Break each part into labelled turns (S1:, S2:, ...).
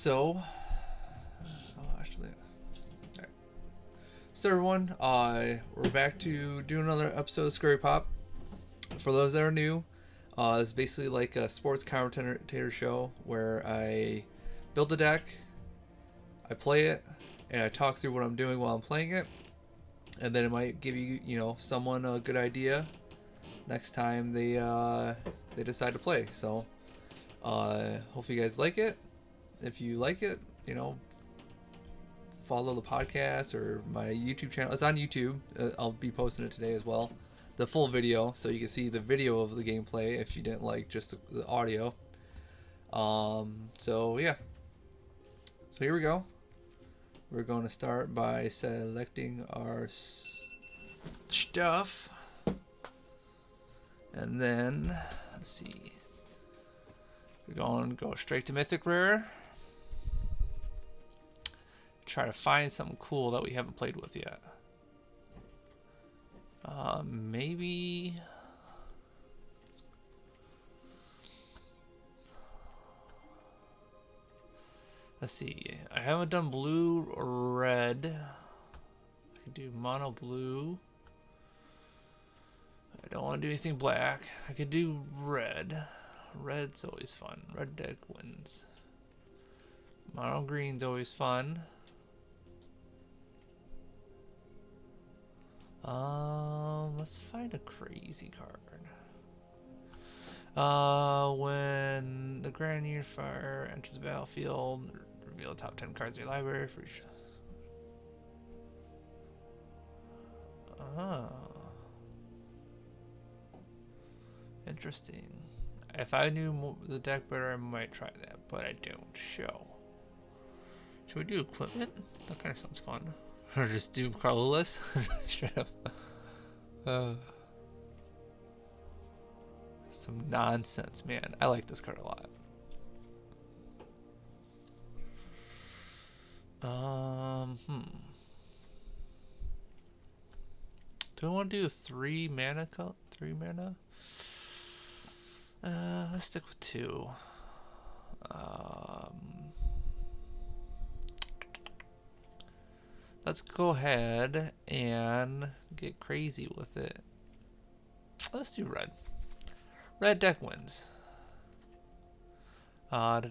S1: So, actually, all right. So everyone, we're back to do another episode of Scurry Pop. For those that are new, it's basically like a sports commentator show where I build a deck, I play it, and I talk through what I'm doing while I'm playing it, and then it might give someone a good idea next time they decide to play. So, hopefully you guys like it. If you like it, follow the podcast or my YouTube channel. It's on YouTube. I'll be posting it today as well. The full video, so you can see the video of the gameplay if you didn't like just the audio. So yeah. So here we go. We're going to start by selecting our stuff. And then, let's see. We're going to go straight to Mythic Rare. Try to find something cool that we haven't played with yet. Maybe. Let's see. I haven't done blue or red. I could do mono blue. I don't want to do anything black. I could do red. Red's always fun. Red deck wins. Mono green's always fun. Let's find a crazy card. When the Grand Unifier enters the battlefield, reveal the top 10 cards of your library for each. Oh. Interesting. If I knew the deck better, I might try that, but I don't. Show. Should we do equipment? That kind of sounds fun. Or just do Carlulus? Straight up. Some nonsense, man. I like this card a lot. Do I want to do 3 mana? 3 mana? Let's stick with 2. Let's go ahead and get crazy with it. Let's do red. Red deck wins. Let's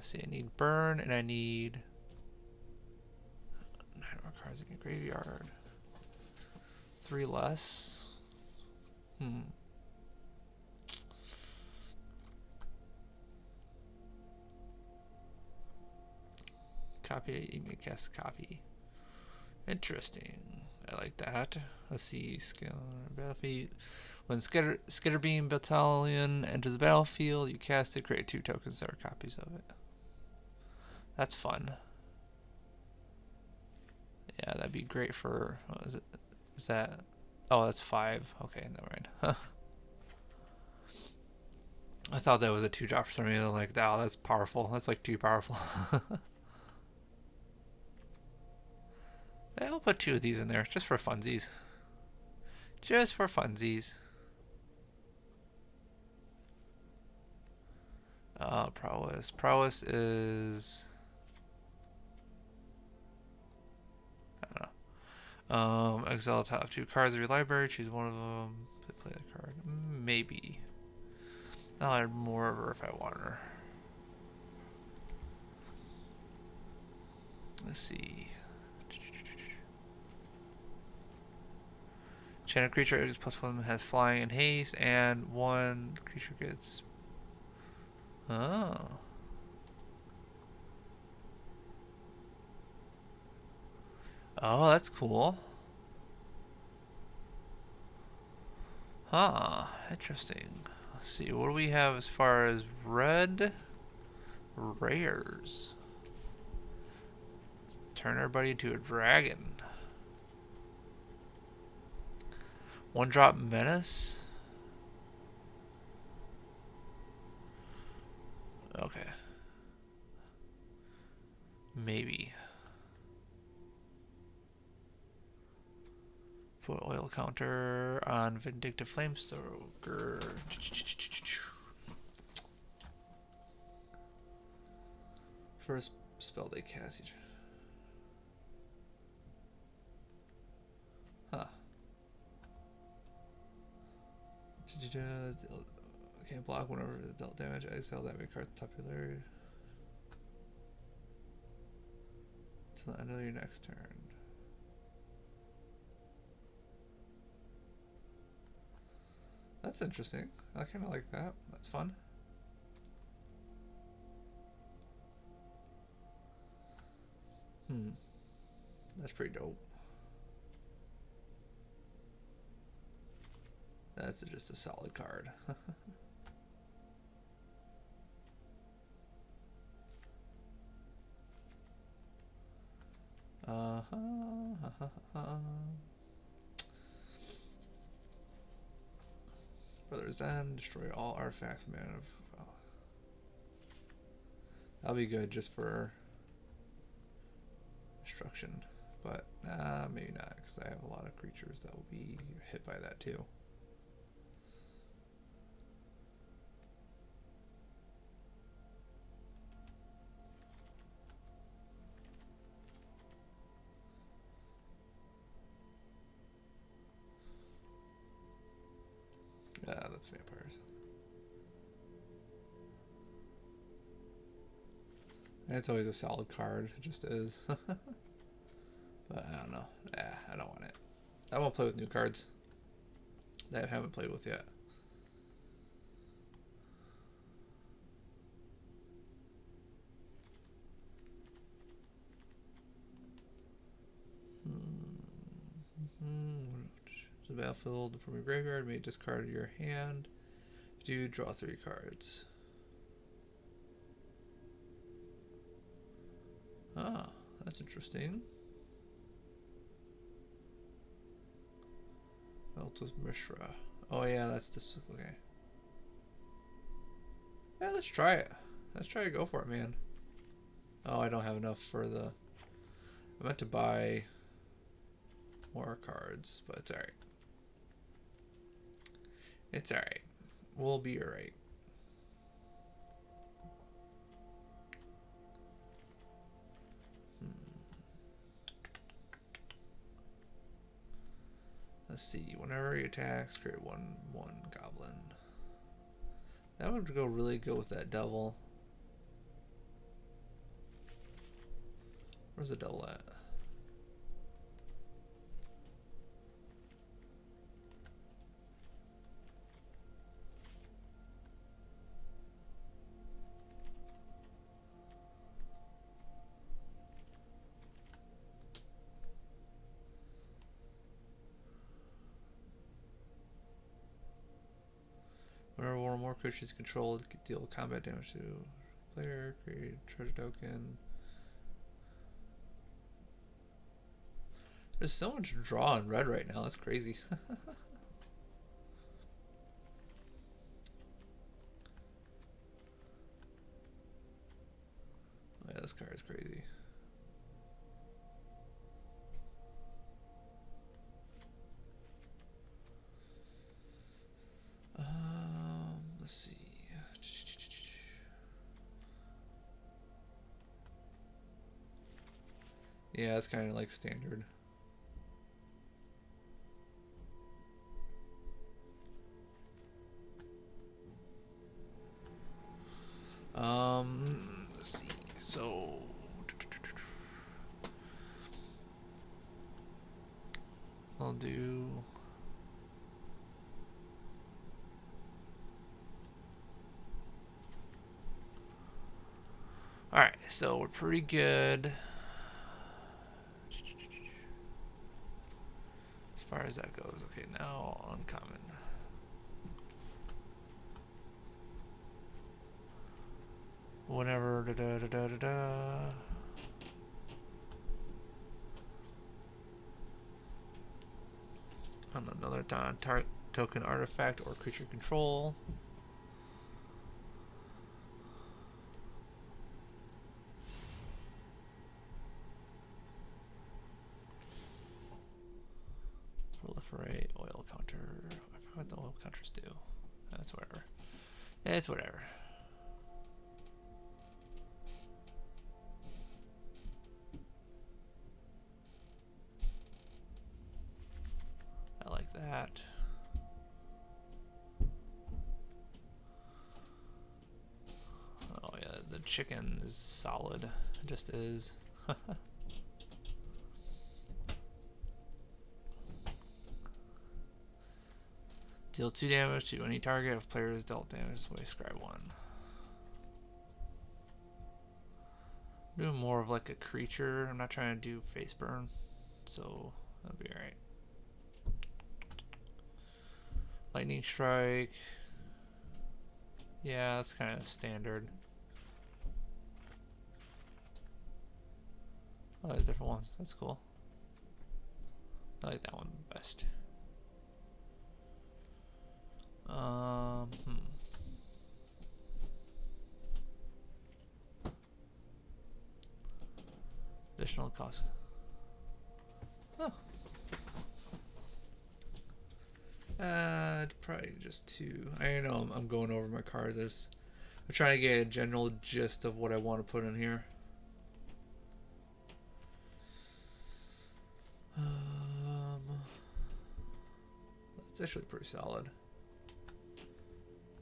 S1: see, I need burn and I need 9 more cards in the graveyard. 3 less. Copy, you can cast a copy. Interesting. I like that. Let's see. Skill battlefield. When Skitterbeam Battalion enters the battlefield, you cast it, create 2 tokens that are copies of it. That's fun. Yeah, that'd be great for. What is it? Is that? Oh, that's 5. Okay, never mind. I thought that was a 2-drop for some reason. I'm like, oh, that's powerful. That's like too powerful. I'll put 2 of these in there just for funsies. Just for funsies. Prowess. Prowess is. I don't know. Exile top 2 cards of your library. Choose one of them. Play that card. Maybe. I'll add more of her if I want her. Let's see. Channel creature is +1 has flying and haste, and 1 creature gets. Oh. Oh, that's cool. Huh. Interesting. Let's see. What do we have as far as red rares? Let's turn everybody into a dragon. 1-drop menace. Okay. Maybe. Put oil counter on Vindictive Flamestoker. First spell they cast each. Huh. Can't block whenever it dealt damage. Exile that many cards top of your layer till the end of your next turn. That's interesting. I kind of like that. That's fun. That's pretty dope. That's just a solid card. Brother Zen, destroy all artifacts, man of. Oh. That'll be good just for destruction, but maybe not, because I have a lot of creatures that will be hit by that too. That's vampires. It's always a solid card, it just is. But I don't know. I don't want it. I won't play with new cards that I haven't played with yet. The battlefield from your graveyard may discard your hand. Do draw 3 cards. Ah, that's interesting. Meltus Mishra. Oh yeah, that's this. Okay. Yeah, let's try it. Let's try to go for it, man. Oh, I don't have enough for the. I meant to buy more cards, but it's alright. It's alright. We'll be alright. Let's see. Whenever he attacks, create 1/1 goblin. That would go really good with that devil. Where's the devil at? Whenever one or more creatures controlled deal combat damage to player, create a treasure token. There's so much draw in red right now, that's crazy. Yeah, this card is crazy. Let's see. Yeah, it's kind of like standard. Let's see. So I'll do. All right, so we're pretty good as far as that goes. Okay, now uncommon. Whenever on another token artifact or creature control. Proliferate, oil counter. I forgot what the oil counters do. That's whatever. It's whatever. chicken is solid. It just is. Deal 2 damage to any target if player is dealt damage. Way scribe 1. I'm doing more of like a creature. I'm not trying to do face burn, so that'll be alright. Lightning strike. Yeah, that's kind of standard. Oh, there's different ones. That's cool. I like that one best. Additional cost. Oh. Probably just 2. I know I'm going over my cards. I'm trying to get a general gist of what I want to put in here. That's actually pretty solid.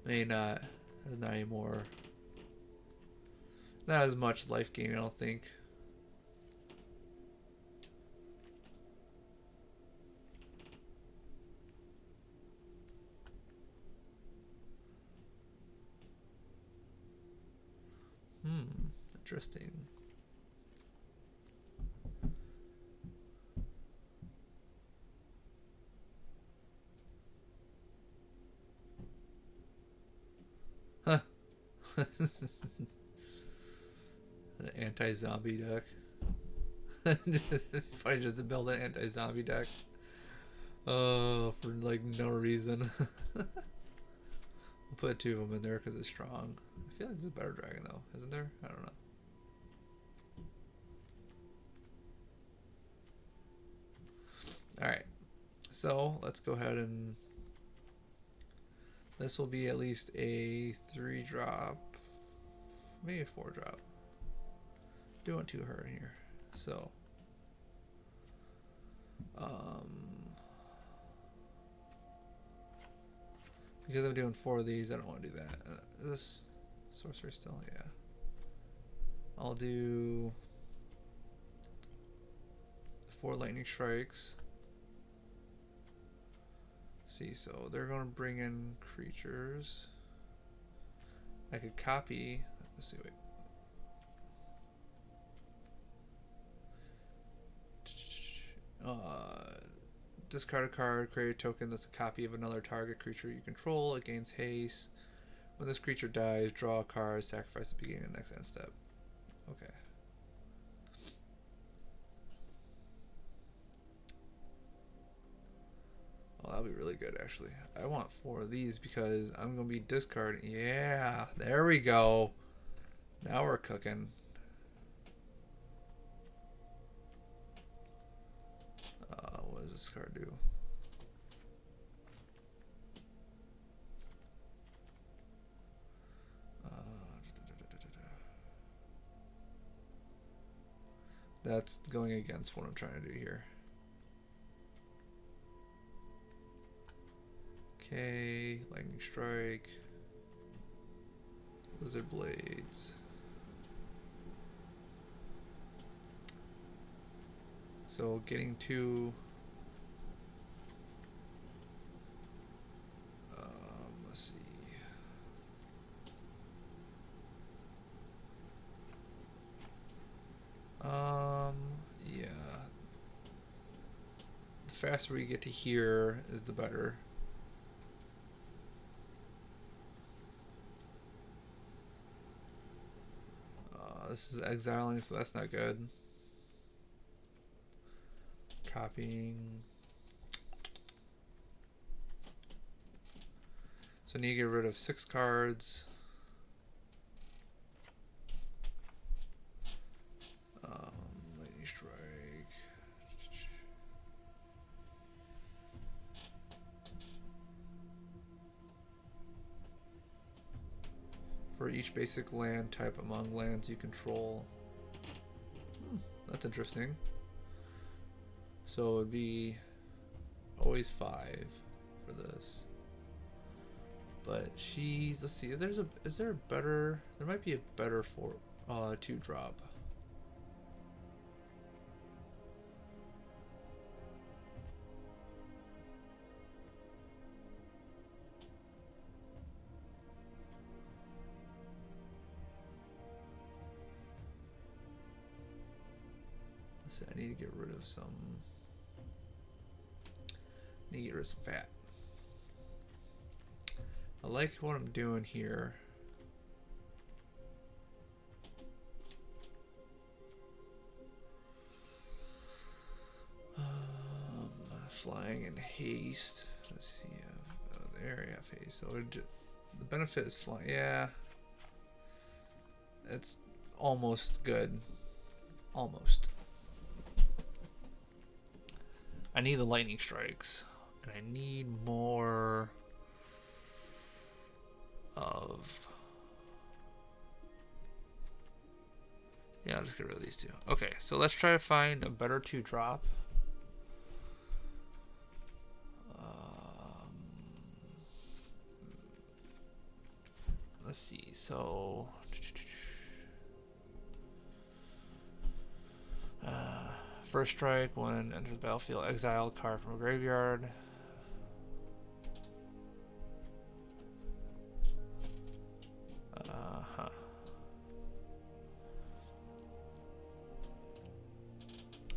S1: Maybe not. There's not any more. Not as much life gain, I don't think. Interesting. Huh. An anti-zombie deck. Probably just to build an anti-zombie deck. Oh, for like no reason. I'll put 2 of them in there because it's strong. I feel like there's a better dragon though, isn't there? I don't know. Alright, so let's go ahead and this will be at least a 3-drop, maybe a 4-drop. Do want 2 her in here, so because I'm doing 4 of these, I don't want to do that. This sorcerer still, yeah. I'll do 4 lightning strikes. See, so they're going to bring in creatures. I could copy. Let's see, wait. Discard a card, create a token that's a copy of another target creature you control. It gains haste. When this creature dies, draw a card, sacrifice at the beginning of the next end step. Okay. Oh, that'll be really good, actually. I want 4 of these because I'm going to be discarding. Yeah, there we go. Now we're cooking. What does this card do? That's going against what I'm trying to do here. Okay, lightning strike, lizard blades. So getting 2. Let's see. Yeah. The faster we get to here is the better. This is exiling, so that's not good. Copying. So I need to get rid of 6 cards. Lightning strike. For each basic land type among lands you control. That's interesting. So it would be always 5 for this. But she's, let's see, is there a better, there might be a better 2-drop. Let's see, I need to get rid of some fat. I like what I'm doing here. Flying in haste. Let's see. Oh, there you have haste. So the benefit is flying. Yeah. It's almost good. Almost. I need the lightning strikes. And I need more of... Yeah, I'll just get rid of these two. Okay, so let's try to find a better 2-drop. Let's see, so... first strike, when enters the battlefield, exile a card from a graveyard.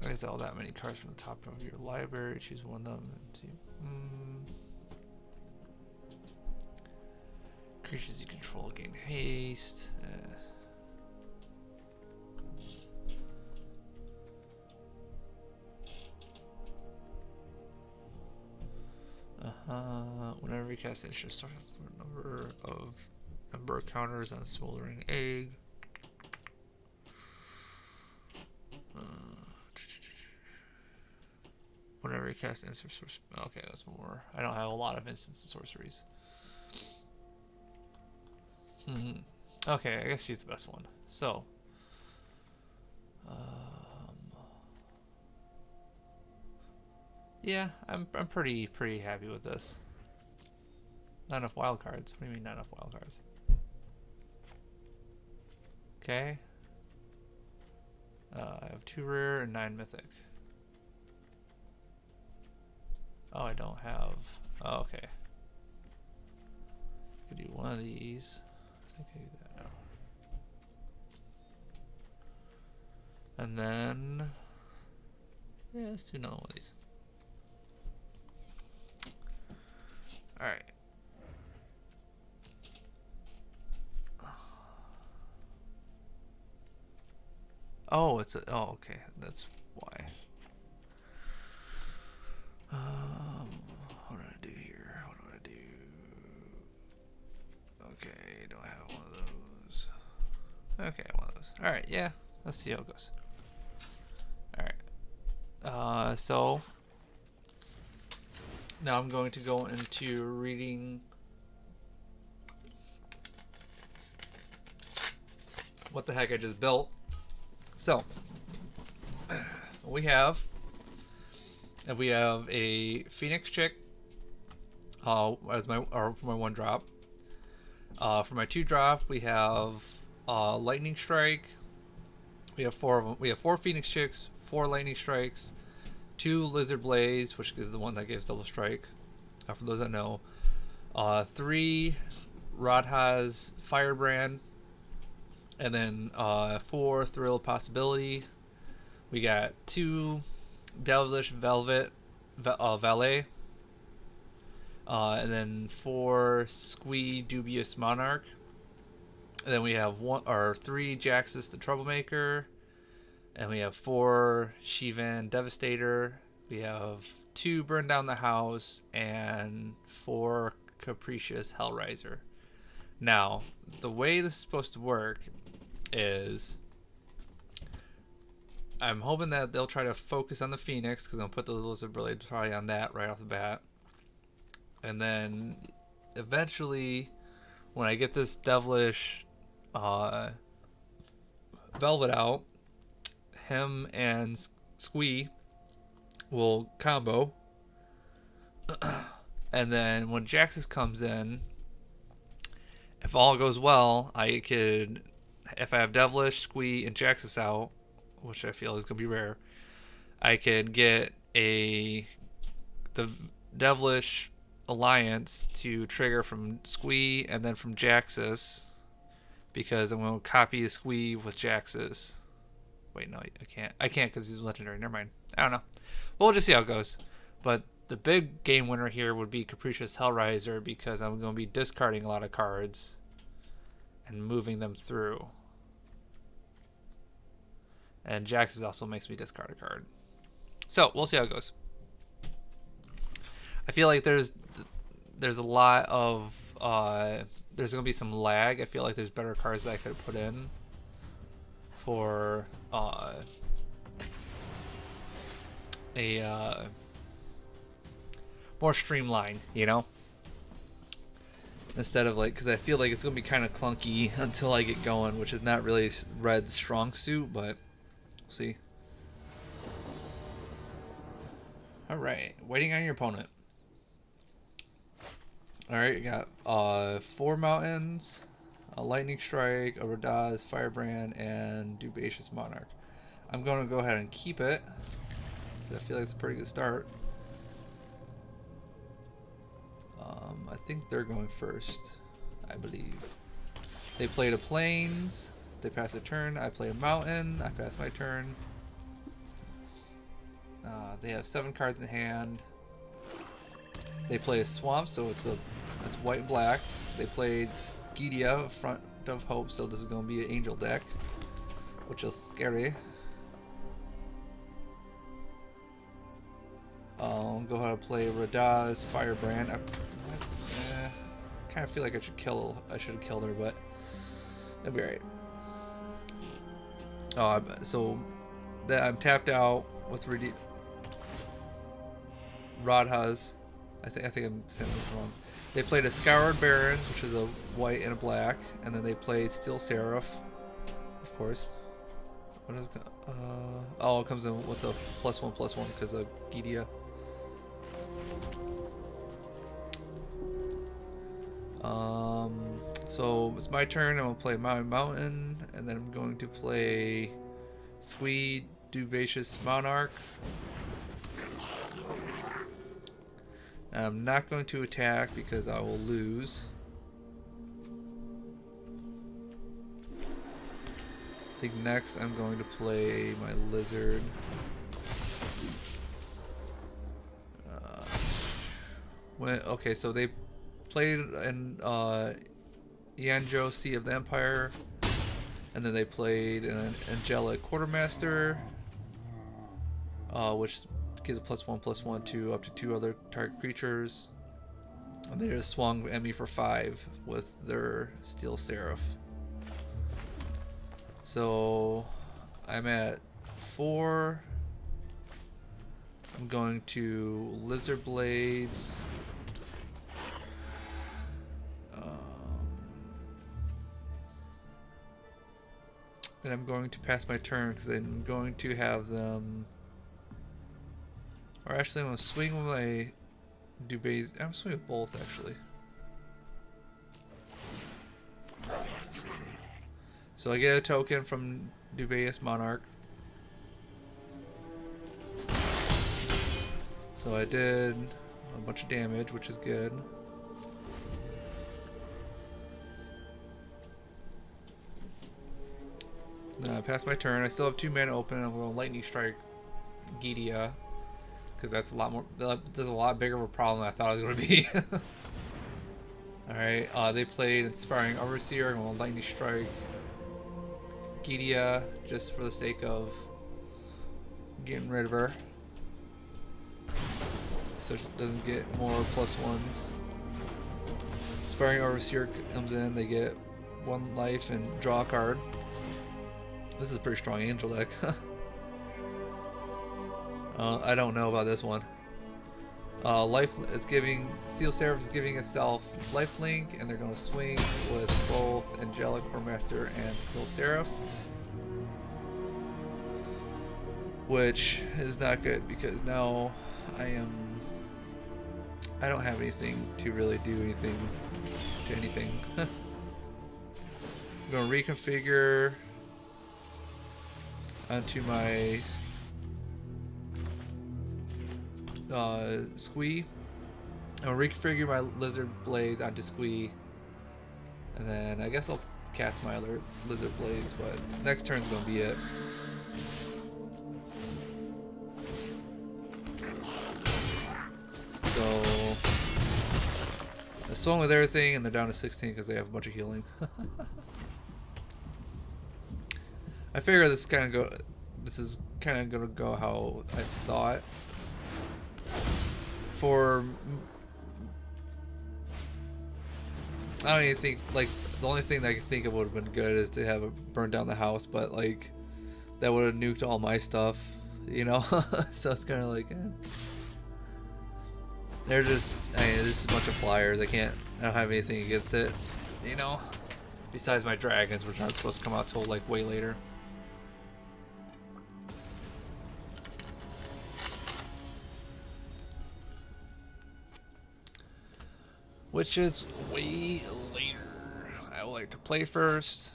S1: Exile that many cards from the top of your library. Choose one of them. Creatures you control gain haste. Whenever you cast instant, start with a number of ember counters on smoldering egg. Whenever you cast instant sorcery. Okay, that's more. I don't have a lot of instants and sorceries. Okay, I guess she's the best one. So, yeah, I'm pretty happy with this. Not enough wild cards. What do you mean not enough wild cards? Okay. I have 2 rare and 9 mythic. Oh, I don't have. Oh, okay. I could do one of these. I think I can do that now. And then, yeah, let's do another one of these. All right. Oh, it's a. Oh, okay. That's why. What do I do here? What do I do? Okay, do I have one of those? Okay, one of those. All right, yeah. Let's see how it goes. All right. So now I'm going to go into reading what the heck I just built. So we have a Phoenix Chick as my for my 1-drop. For my 2-drop, we have Lightning Strike. We have 4 of them. We have 4 Phoenix Chicks, 4 Lightning Strikes, 2 Lizard Blaze, which is the one that gives double strike. For those that know, 3 Radha's Firebrand, and then 4 Thrill of Possibility. We got 2 Devilish Velvet Valet, and then 4 Squee Dubious Monarch. And then we have 3 Jaxus the Troublemaker, and we have 4 Shivan Devastator. We have 2 Burn Down the House and 4 Capricious Hellraiser. Now, the way this is supposed to work is I'm hoping that they'll try to focus on the Phoenix, because I'll put the Lizard Blade probably on that right off the bat. And then eventually, when I get this Devilish Velvet out, him and Squee will combo. And then when Jaxus comes in, if all goes well, I could, if I have Devilish, Squee, and Jaxus out, which I feel is gonna be rare, I could get the Devilish Alliance to trigger from Squee and then from Jaxus, because I'm going to copy a Squee with Jaxus. Wait, no, I can't. I can't because he's legendary. Never mind. I don't know. We'll just see how it goes. But the big game winner here would be Capricious Hellraiser, because I'm going to be discarding a lot of cards and moving them through. And Jaxus also makes me discard a card. So we'll see how it goes. I feel like there's a lot of there's gonna be some lag. I feel like there's better cards that I could put in for a more streamlined, you know, instead of like, because I feel like it's gonna be kind of clunky until I get going, which is not really Red's strong suit, but we'll see. All right, waiting on your opponent. Alright, you got 4 mountains, a lightning strike, a Radaz, firebrand, and Dubacious Monarch. I'm going to go ahead and keep it. I feel like it's a pretty good start. I think they're going first, I believe. They played a plains, they passed a turn, I play a mountain, I pass my turn. They have 7 cards in hand. They play a swamp, so it's white and black. They played Gidia, Front of Hope, so this is going to be an angel deck, which is scary. Go ahead and play Radaz, Firebrand. I kind of feel like I should have killed her, but it'll be alright. So that I'm tapped out with Radhaz. I think I'm saying this wrong. They played a Scoured Barons, which is a white and a black, and then they played Steel Seraph, of course. What is it? Oh, it comes in with a +1/+1 because of Gidia. So it's my turn. I'm gonna play Mountain, and then I'm going to play Squee, Dubacious Monarch. I'm not going to attack because I will lose. I think next I'm going to play my Lizard. Okay, so they played in Yanjo, Sea of the Empire, and then they played an Angelic Quartermaster, which gives a +1/+1 to up to 2 other target creatures. And they just swung at me for 5 with their Steel Seraph. So I'm at 4. I'm going to Lizard Blades. And I'm going to pass my turn because I'm going to have them. Or actually, I'm going to swing with my Dubase. I'm swinging with both, actually. So I get a token from Dubacious Monarch. So I did a bunch of damage, which is good. I passed my turn. I still have 2 mana open. I'm going to Lightning Strike Gidia, because that's a lot more. That's a lot bigger of a problem than I thought it was going to be. Alright, they played Inspiring Overseer. I'm going to Lightning Strike Gidia just for the sake of getting rid of her, so she doesn't get more +1s. Inspiring Overseer comes in. They get 1 life and draw a card. This is a pretty strong angel deck. I don't know about this one. Life is giving Steel Seraph is giving itself lifelink, and they're going to swing with both Angelic Formaster and Steel Seraph, which is not good because now I don't have anything to really do anything to anything. gonna reconfigure onto my Squee. I'll reconfigure my Lizard Blades onto Squee, and then I guess I'll cast my other Lizard Blades, but next turn's gonna be it. So I swung with everything, and they're down to 16 because they have a bunch of healing. I figure this is kind of gonna go how I thought. I don't even think, like, the only thing that I could think of would have been good is to have it burn down the house, but like that would have nuked all my stuff, you know. So it's kind of like, they're just, I mean, this is a bunch of flyers. I don't have anything against it, you know, besides my dragons, which aren't supposed to come out till like way later. Which is way later. I would like to play first.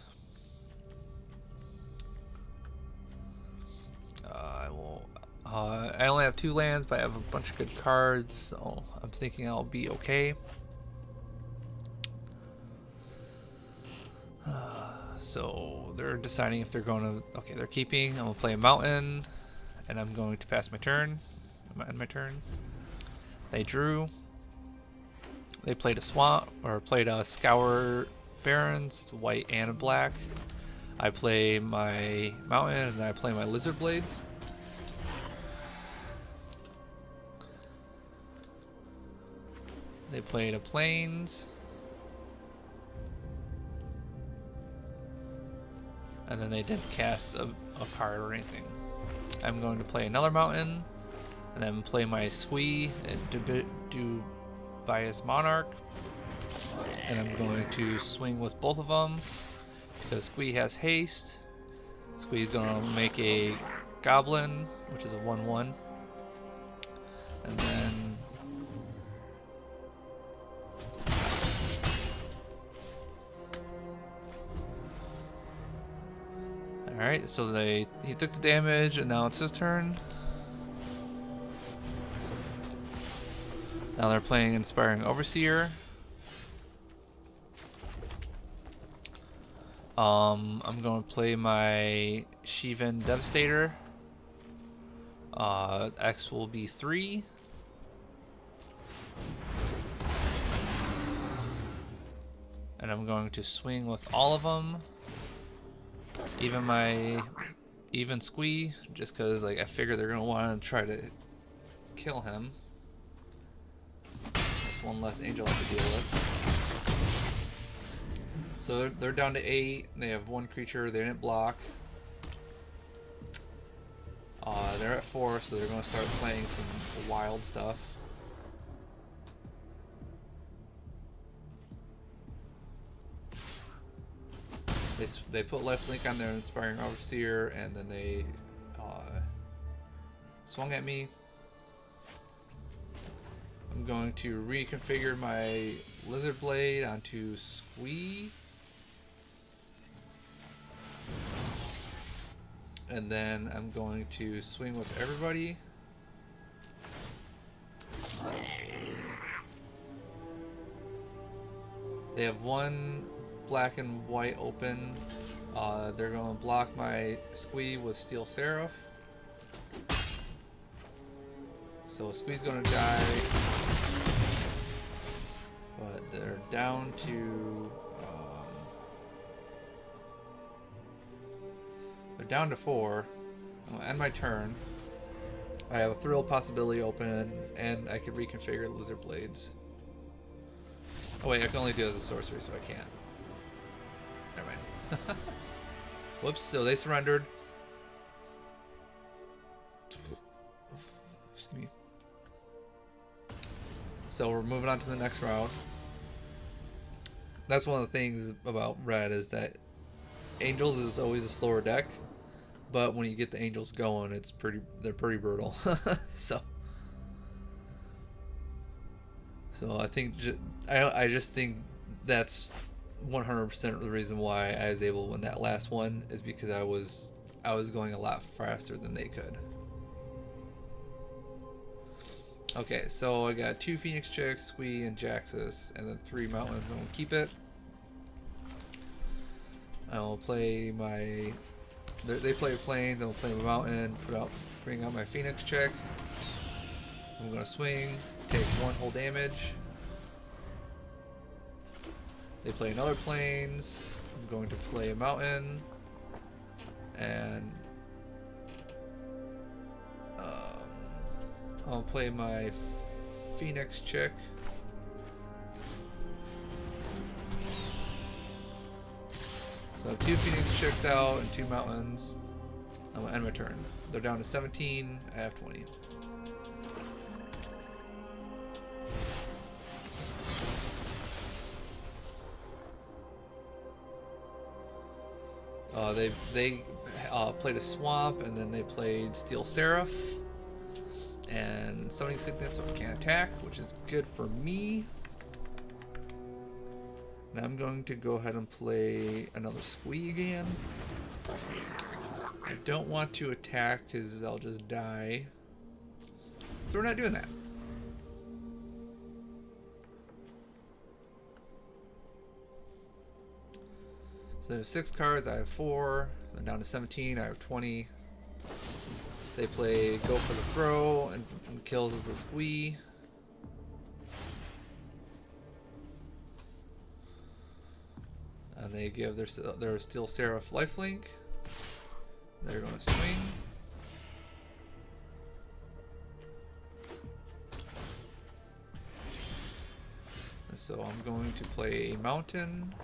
S1: I only have 2 lands, but I have a bunch of good cards, so I'm thinking I'll be okay. So they're deciding if they're going to. Okay, they're keeping. I'm gonna play a mountain, and I'm going to pass my turn. End my turn. They drew. They played a swamp, or played a Scour Barrens. It's a white and a black. I play my mountain, and then I play my Lizard Blades. They played a Plains. And then they didn't cast a card or anything. I'm going to play another mountain, and then play my Squee and do Bias Monarch, and I'm going to swing with both of them because Squee has haste. Squee's going to make a Goblin, which is a 1/1, and then alright, so he took the damage, and now it's his turn. Now they're playing Inspiring Overseer. I'm going to play my Shivan Devastator. X will be 3. And I'm going to swing with all of them. Even Squee, just because like I figure they're going to want to try to kill him. One less angel I have to deal with. So they're down to 8. They have 1 creature. They didn't block. They're at 4, so they're going to start playing some wild stuff. They put lifelink on their Inspiring Overseer, and then they swung at me. I'm going to reconfigure my Lizard Blade onto Squee. And then I'm going to swing with everybody. They have 1 black and white open. They're going to block my Squee with Steel Seraph. So Squee's going to die. But they're down to... they're down to 4. I'm going to end my turn. I have a Thrill possibility open, and I can reconfigure Lizard Blades. Oh wait, I can only do it as a sorcery, so I can't. Never mind. Whoops, so they surrendered. Excuse me. So we're moving on to the next round. That's one of the things about Red is that Angels is always a slower deck, but when you get the Angels going, they're pretty brutal. So I think I just think that's 100% the reason why I was able to win that last one is because I was going a lot faster than they could. Okay, so I got 2 Phoenix Chicks, Squee, and Jaxus, and then 3 Mountains. I'm gonna keep it. I'll play my. They play Plains. I'll play my Mountain. Bring out my Phoenix Chick. I'm gonna swing. Take 1 whole damage. They play another Plains. I'm going to play a Mountain. And I'll play my Phoenix Chick. So I have 2 Phoenix Chicks out and 2 Mountains. I'm gonna end my turn. They're down to 17. I have 20. They played a Swamp, and then they played Steel Seraph and Summoning Sickness, so I can't attack, which is good for me. Now I'm going to go ahead and play another Squee again. I don't want to attack because I'll just die, so we're not doing that. So I have 6 cards, I have 4. I'm down to 17, I have 20. They play Go for the Throw and kills as the Squee. And they give their Steel Seraph lifelink. They're going to swing. So I'm going to play a Mountain.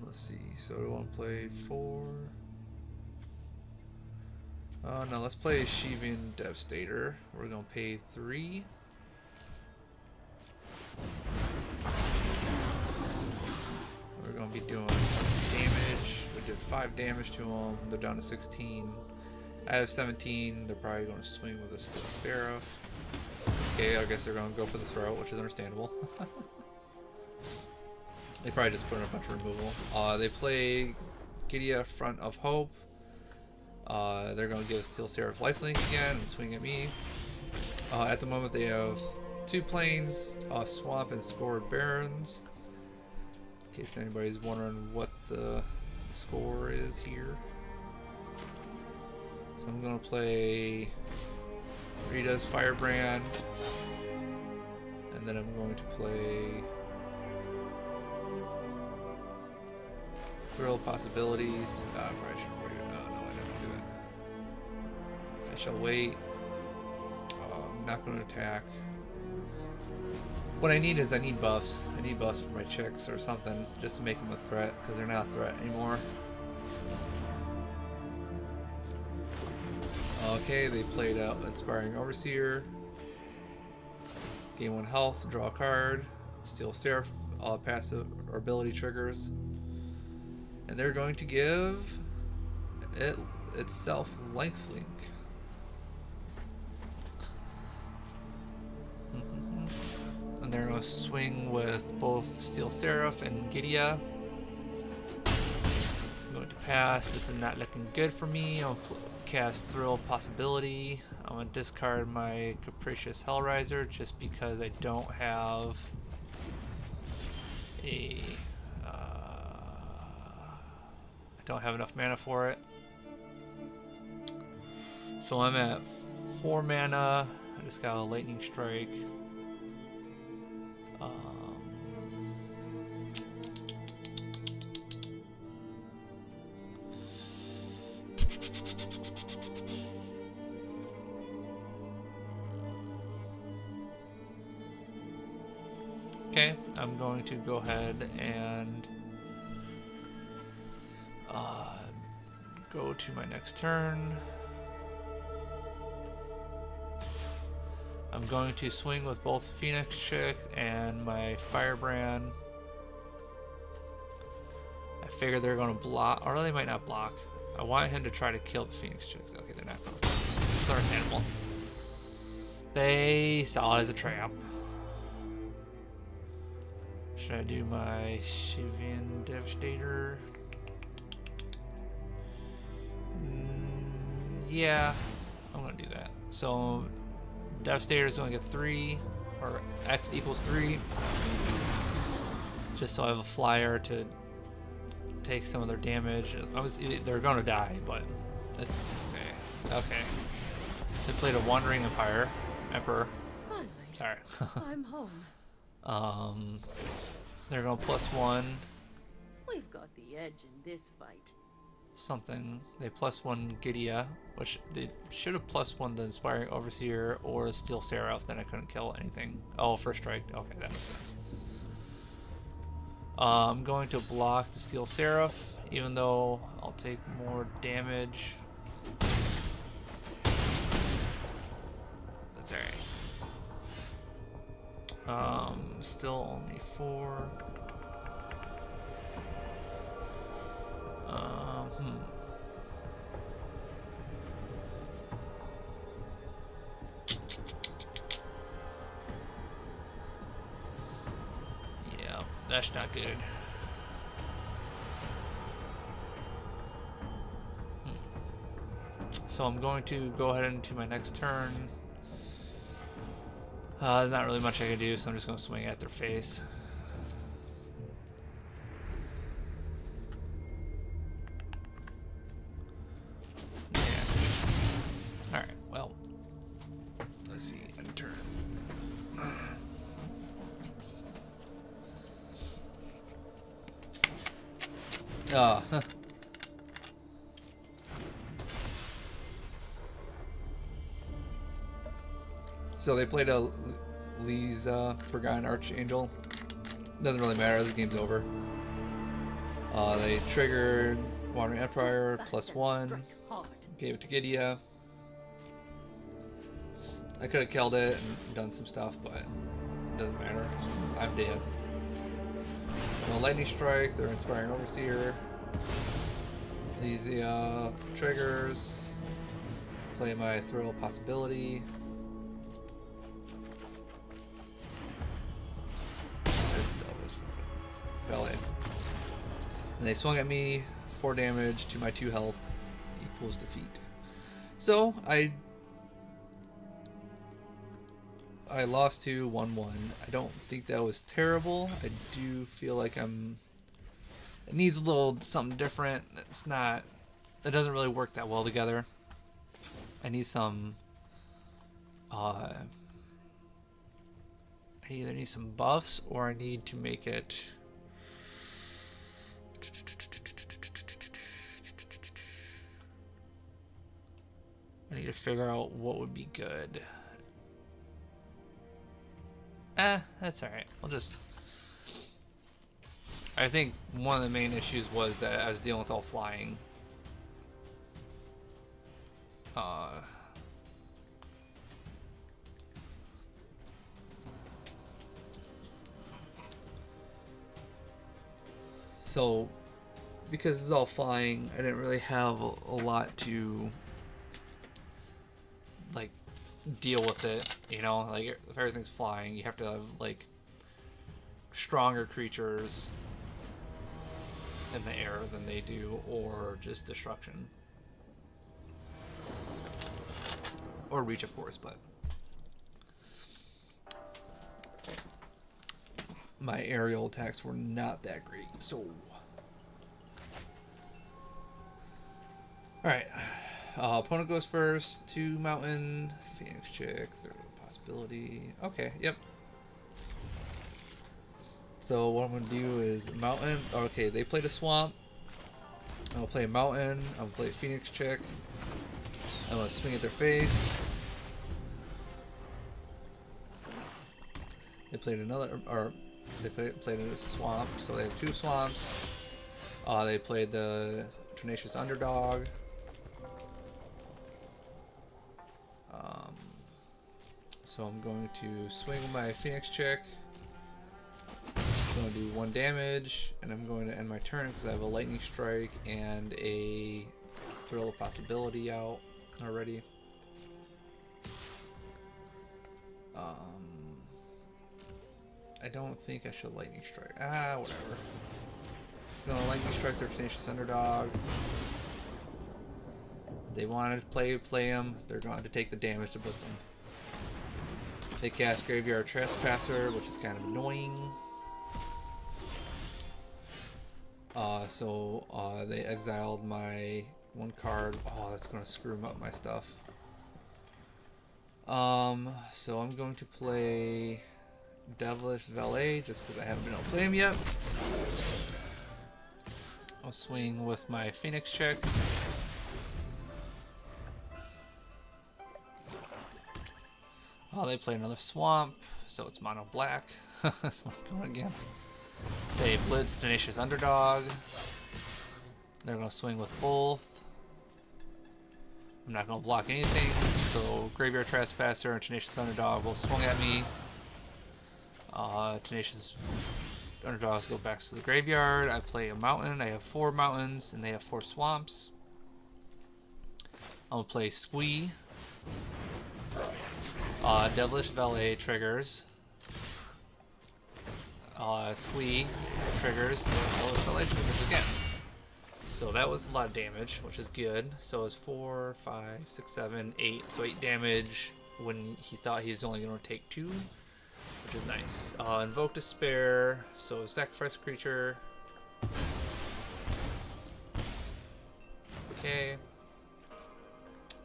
S1: Let's see. So do I want to play 4? No, let's play Sheevan Devastator. We're gonna pay 3. We're gonna be doing some damage. We did 5 damage to them. They're down to 16. I have 17. They're probably gonna swing with a Steel Seraph. Okay, I guess they're gonna go for the throat, which is understandable. They probably just put in a bunch of removal. They play J.O.A.T, Front of Hope. They're going to give Steel Seraph lifelink again and swing at me. At the moment they have 2 Plains, Swamp and Scored Barrens. In case anybody's wondering what the score is here. So I'm going to play Rita's Firebrand. And then I'm going to play Thrill Possibilities. I probably shouldn't wait. No, I don't do that. I shall wait. I'm not going to attack. What I need is I need buffs. I need buffs for my chicks or something just to make them a threat, because they're not a threat anymore. Okay, they played out Inspiring Overseer. Gain 1 health, draw a card. Steel Seraph, passive or ability triggers. And they're going to give it itself lifelink. And they're going to swing with both Steel Seraph and J.O.A.T. I'm going to pass. This is not looking good for me. I'll cast Thrill Possibility. I'm going to discard my Capricious Hellraiser just because I don't have enough mana for it. So I'm at 4 mana. I just got a Lightning Strike. Okay, I'm going to go ahead and go to my next turn. I'm I'm going to swing with both Phoenix Chick and my Firebrand. I figure they're going to block, or they might not block. I want him to try to kill the Phoenix Chicks. Okay, they're not going to. It's understandable. They saw it as a trap. Should I do my Shivan Devastator? Yeah, I'm going to do that. So, Devastator is going to get 3, or X equals 3. Just so I have a flyer to take some of their damage. They're going to die, but it's okay. Okay. They played a Wandering Emperor.
S2: Finally,
S1: Sorry.
S2: I'm home.
S1: They're going to +1.
S2: We've got the edge in this fight.
S1: Something. They +1 Gidia, which they should have +1 the Inspiring Overseer or Steel Seraph, then I couldn't kill anything. Oh, first strike. Okay, that makes sense. I'm going to block the Steel Seraph, even though I'll take more damage. That's alright. Still only 4. Yeah, that's not good. So I'm going to go ahead into my next turn. There's not really much I can do, so I'm just going to swing at their face. Alright, well, let's see, end turn. So they played a Lisa Forgotten Archangel. Doesn't really matter, the game's over. They triggered Wandering Empire +1. Gave it to Gidia. I could have killed it and done some stuff, but it doesn't matter. I'm dead. No Lightning Strike, they're Inspiring Overseer. Easy triggers. Play my Thrill Possibility. Ballet. And they swung at me, 4 damage to my 2 health equals defeat. So I lost to 1-1. I don't think that was terrible. I do feel like it needs a little something different. It doesn't really work that well together. I need some I either need some buffs or I need to make it I need to figure out what would be good. That's alright. I think one of the main issues was that I was dealing with all flying. So, because it's all flying, I didn't really have a lot to like deal with it, you know, like if everything's flying you have to have like stronger creatures in the air than they do, or just destruction or reach, of course, but my aerial attacks were not that great. So alright, opponent goes first. 2 mountain, Phoenix Chick, Third Possibility. Okay, yep. So what I'm gonna do is mountain. Okay, they played a swamp. I'll play a mountain. I'll play a Phoenix Chick. I'm gonna swing at their face. They played another, or they played a swamp. So they have 2 swamps. They played the Tenacious Underdog. So I'm going to swing with my Phoenix Chick. I'm going to do 1 damage, and I'm going to end my turn because I have a Lightning Strike and a Thrill of Possibility out already. I don't think I should Lightning Strike. Whatever. I'm gonna Lightning Strike their Tenacious Underdog. They wanted to play him. They're going to take the damage to blitz him. They cast Graveyard Trespasser, which is kind of annoying. So they exiled my 1 card. Oh, that's gonna screw up my stuff. So I'm going to play Devilish Valet just because I haven't been able to play him yet. I'll swing with my Phoenix Chick. Oh, they play another Swamp, so it's mono black. That's what I'm going against. They blitz Tenacious Underdog. They're going to swing with both. I'm not going to block anything, so Graveyard Trespasser and Tenacious Underdog will swing at me. Tenacious Underdogs go back to the graveyard. I play a mountain. I have 4 mountains, and they have 4 swamps. I'll play Squee. Devilish Valet triggers. Squee triggers. Devilish Valet triggers again. So that was a lot of damage, which is good. So it's 4, 5, 6, 7, 8. So 8 damage when he thought he was only going to take 2, which is nice. Invoke Despair. So sacrifice a creature. Okay.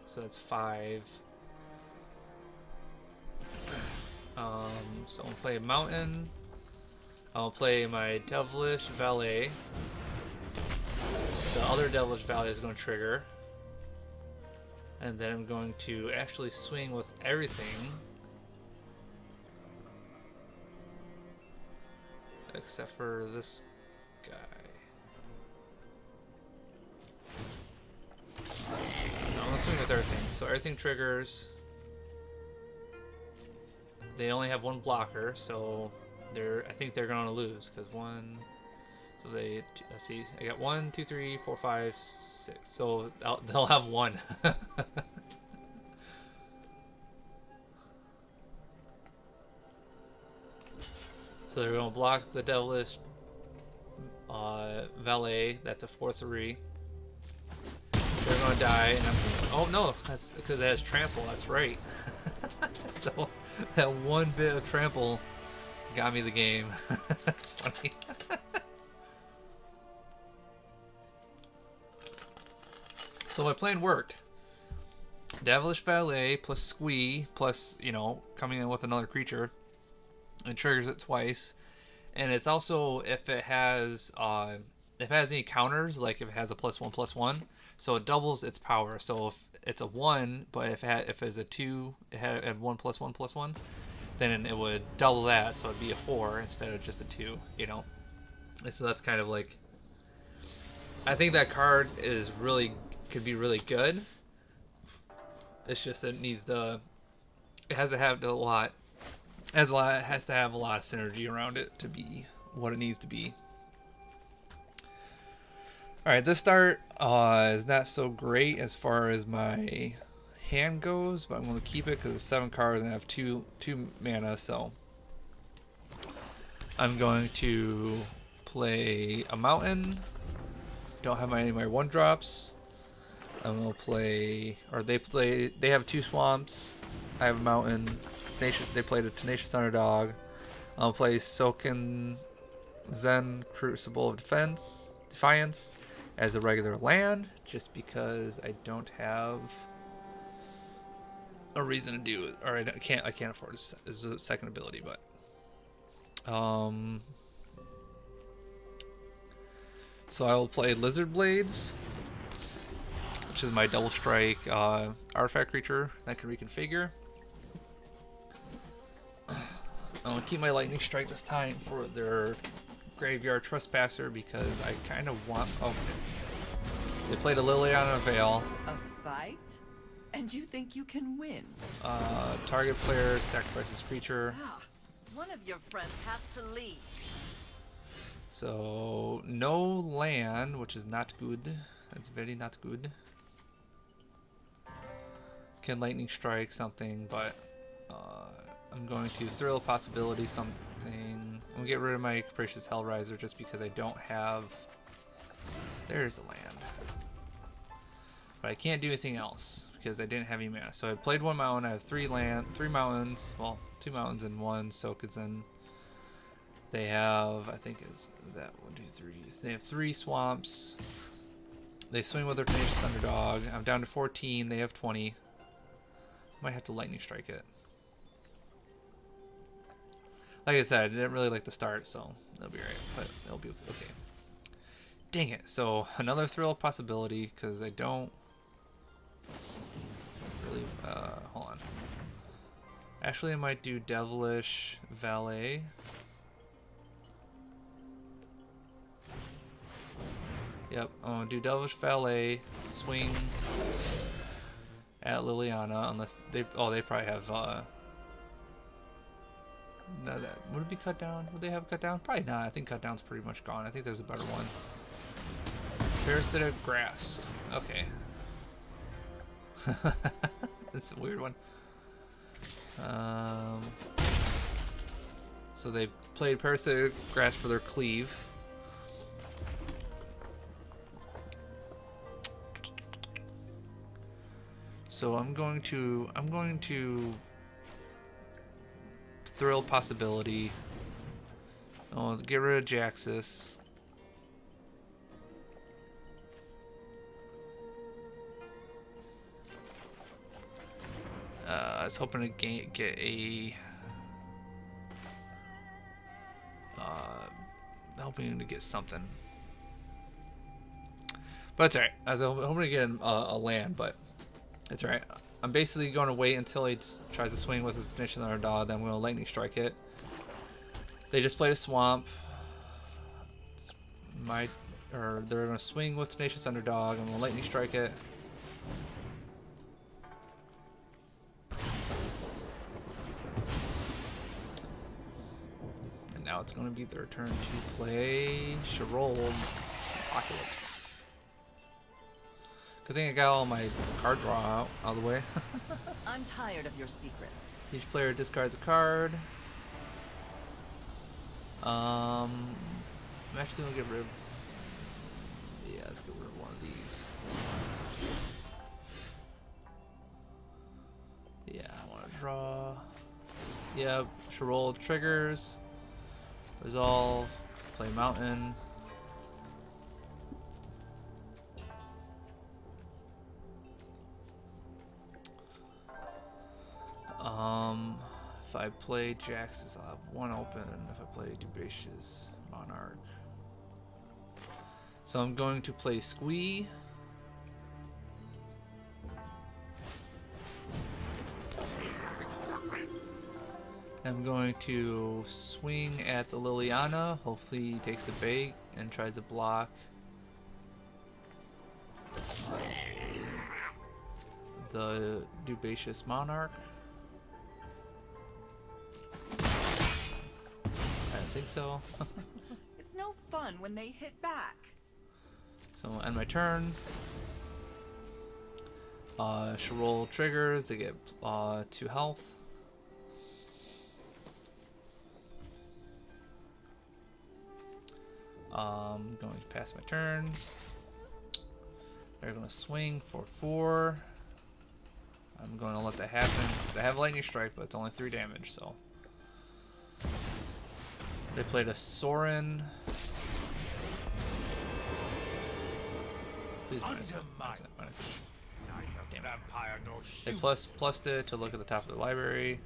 S1: So that's 5. So I'll play a mountain. I'll play my Devilish Valet. The other Devilish Valet is going to trigger. And then I'm going to actually swing with everything. Except for this guy. No, I'm going to swing with everything. So everything triggers. They only have 1 blocker, so I think they're going to lose because 1. So they, let's see, I got 1, 2, 3, 4, 5, 6. So they'll have 1. So they're going to block the Devilish Valet. That's a 4/3. They're going to die, and oh no, that's because it has trample. That's right. So that 1 bit of trample got me the game. That's funny. So my plan worked. Devilish Valet plus Squee plus, coming in with another creature. It triggers it twice. And it's also if it has any counters, like if it has a +1/+1, so it doubles its power. So if it's a 1, but if it's a 2, it had 1/1/1, then it would double that, so it'd be a 4 instead of just a 2, And so that's kind of like, I think that card could be really good. It's just it has to have a lot of synergy around it to be what it needs to be. Alright, this start is not so great as far as my hand goes, but I'm going to keep it because it's 7 cards and I have 2 mana, so I'm going to play a mountain. Don't have any of my 1-drops. I'm going to play, or they have 2 swamps. I have a mountain. They played a Tenacious Underdog. I'll play Soken Zen Crucible of Defiance as a regular land, just because I don't have a reason to do it, or I can't afford it as a second ability. But so I will play Lizard Blades, which is my double strike artifact creature that can reconfigure. I'm going to keep my Lightning Strike this time for their Graveyard Trespasser because I kind of want... Oh, they played a Liliana Veil.
S3: A fight? And you think you can win?
S1: Target player sacrifices creature.
S3: Ah, one of your friends has to leave.
S1: So no land, which is not good. That's very not good. Can lightning strike something, but I'm going to thrill possibility something. I'm gonna get rid of my capricious Hellraiser just because I don't have. There's a land, but I can't do anything else because I didn't have any mana. So I played one mountain. I have three mountains. Well, 2 mountains and 1 Sokuzen. They have, I think is that 1, 2, 3. They have 3 swamps. They swing with their tenacious underdog. I'm down to 14. They have 20. Might have to lightning strike it. Like I said, I didn't really like the start, so it'll be right. But it'll be okay. Dang it. So another thrill possibility because I don't really. Hold on. Actually, I might do Devilish Valet. Yep, I'm gonna do Devilish Valet, swing at Liliana, unless they they probably have no, that would it be cut down? Would they have cut down? Probably not. I think cut down's pretty much gone. I think there's a better one. Parasitic Grass. Okay. That's a weird one. So they played Parasitic Grass for their cleave. So I'm going to thrill possibility. Oh, get rid of Jaxus. I was hoping to get a hoping to get something, but it's alright. I was hoping to get a land, but it's alright. I'm basically going to wait until he tries to swing with his Tenacious Underdog, then I'm going to lightning strike it. They just played a swamp. They're going to swing with Tenacious Underdog. I'm going to lightning strike it. And now it's going to be their turn to play J.O.A.T. Apocalypse. Good thing I got all my card draw out of the way.
S3: I'm tired of your secrets.
S1: Each player discards a card. I'm actually gonna get rid of. Yeah, let's get rid of one of these. Yeah, I want to draw. Yeah, J.O.A.T. triggers. Resolve. Play mountain. If I play Jaxus, I'll have 1 open. If I play Dubacious Monarch. So I'm going to play Squee. I'm going to swing at the Liliana. Hopefully he takes the bait and tries to block the Dubacious Monarch. I don't think so.
S3: It's no fun when they hit back.
S1: So I'll end my turn. J.O.A.T. triggers. They get 2 health. Going to pass my turn. They're going to swing for 4. I'm going to let that happen because I have lightning strike, but it's only 3 damage. So they played a Sorin. Please minus it. Minus it. Damn it. They plussed it to look at the top of the library.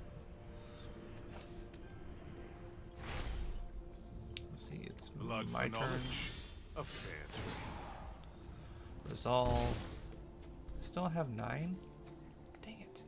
S1: Let's see, it's my turn. Resolve. I still have 9? Dang it.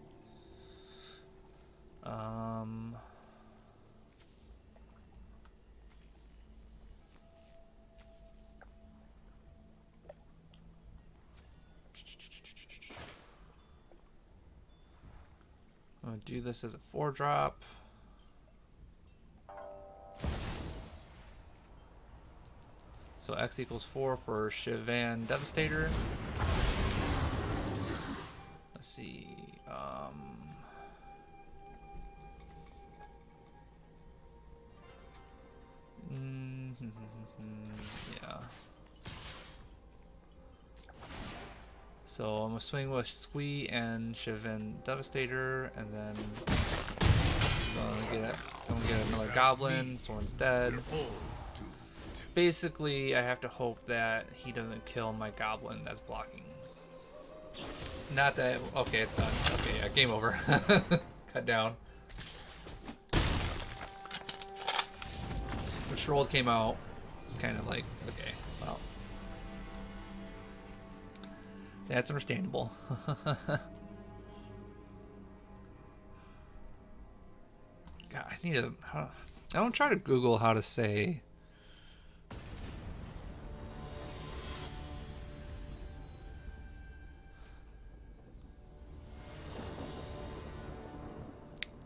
S1: I'll do this as a 4-drop. So X equals 4 for Shivan Devastator. Let's see. Yeah. So I'm gonna swing with Squee and Shivan Devastator, and then I'm gonna get another Goblin. Soren's dead. Basically, I have to hope that he doesn't kill my Goblin that's blocking. Not that. Okay, it's done. Okay, yeah, game over. Cut down. When Shrold came out, it's kind of like, okay, well, that's understandable. God, I need to. I don't try to Google how to say.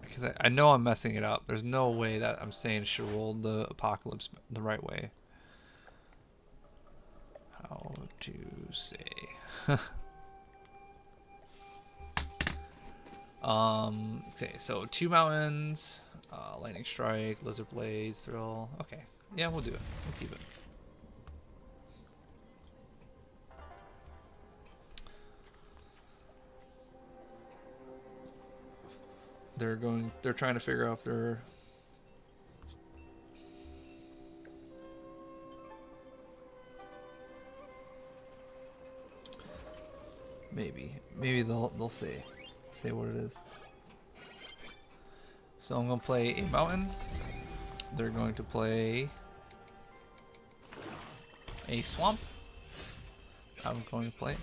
S1: Because I know I'm messing it up. There's no way that I'm saying Shrold the Apocalypse the right way. How to say. Okay, so 2 mountains, Lightning Strike, Lizard Blades, Thrill. Okay, yeah, we'll do it. We'll keep it. They're trying to figure out if they're maybe they'll say what it is. So I'm gonna play a mountain. They're going to play a swamp. I'm going to play.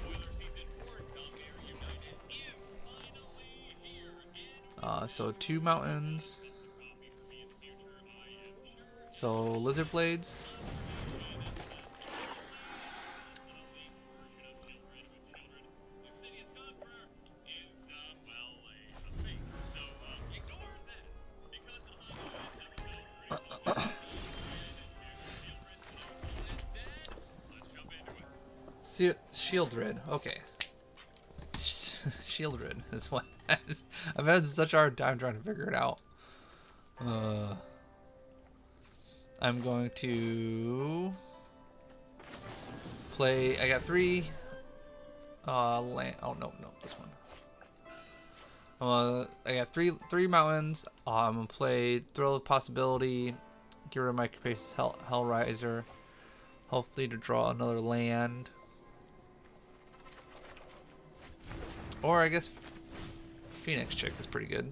S1: So 2 mountains. So Lizard Blades. Shieldred. Okay. Shieldred is what I've had such a hard time trying to figure it out. I'm going to play. I got 3 land. Oh no, this one. I got three mountains. I'm gonna play Thrill of Possibility, get rid of my Capacious Hellraiser, hopefully to draw another land. Or I guess Phoenix Chick is pretty good.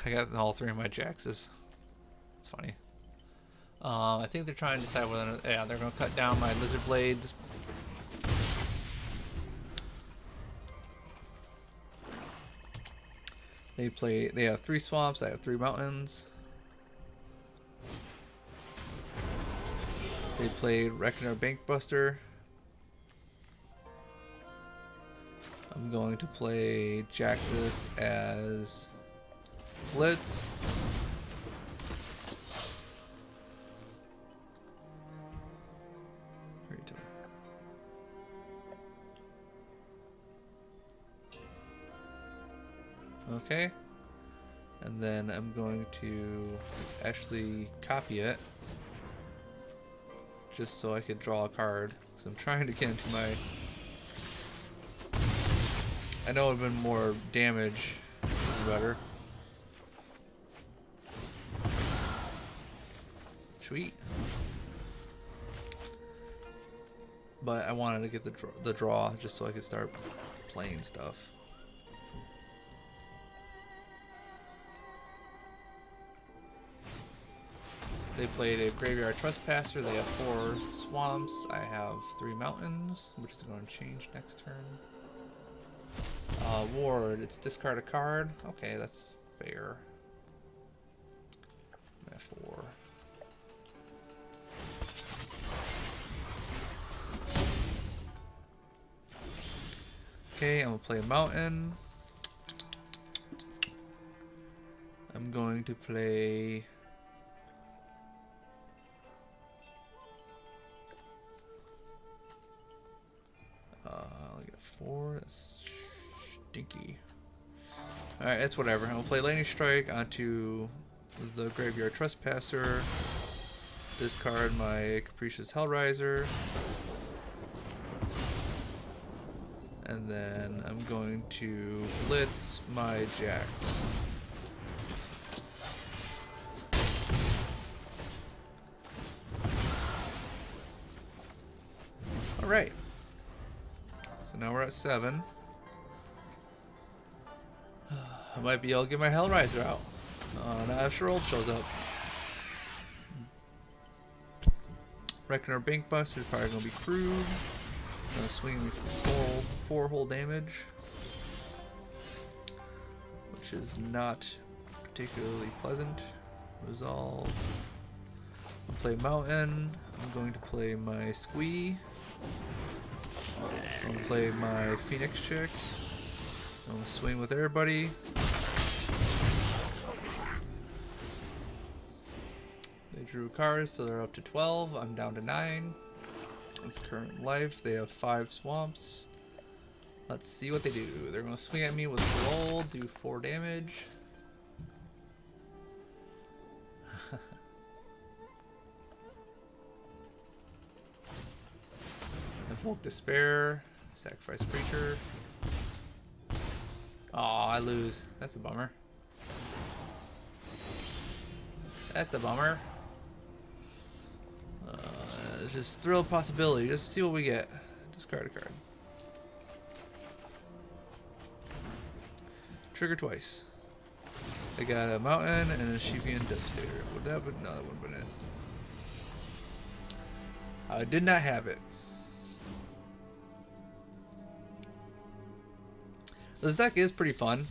S1: I got all 3 of my Jaxes. It's funny. I think they're trying to decide whether, yeah, they're going to cut down my Lizard Blades. They have 3 swamps, I have 3 mountains. They played Reckoner Bankbuster. I'm going to play Jaxus as Blitz. Okay. And then I'm going to actually copy it just so I could draw a card, because I'm trying to get into my... I know it would have been more damage, better. Sweet. But I wanted to get the draw just so I could start playing stuff. They played a Graveyard Trespasser. They have 4 swamps. I have 3 mountains, which is going to change next turn. Ward, it's discard a card. Okay, that's fair. I'm at 4. Okay, I'm gonna play a mountain. I'm going to play. I'll get 4. That's stinky. Alright, it's whatever. I'm gonna play Lightning Strike onto the Graveyard Trespasser. Discard my Capricious Hellraiser. And then I'm going to blitz my jacks. Alright. So now we're at 7. I might be able to get my Hellraiser out. Now if Sherald shows up. Reckoner Bankbuster is probably going to be crude. Gonna swing me for 4 whole damage, which is not particularly pleasant. Resolve. I'll play Mountain. I'm going to play my Squee. I'm gonna play my Phoenix Chick. I'm gonna swing with everybody. They drew cards, so they're up to 12. I'm down to 9. That's current life. They have 5 swamps. Let's see what they do. They're going to swing at me with roll, do 4 damage. Invoke Despair. Sacrifice creature. Aw, I lose. That's a bummer. That's a bummer. Just thrill of possibility. Just see what we get. Discard a card. Trigger twice. I got a mountain and a Shivian Devastator. Would that be? No, that wouldn't have been it. I did not have it. This deck is pretty fun.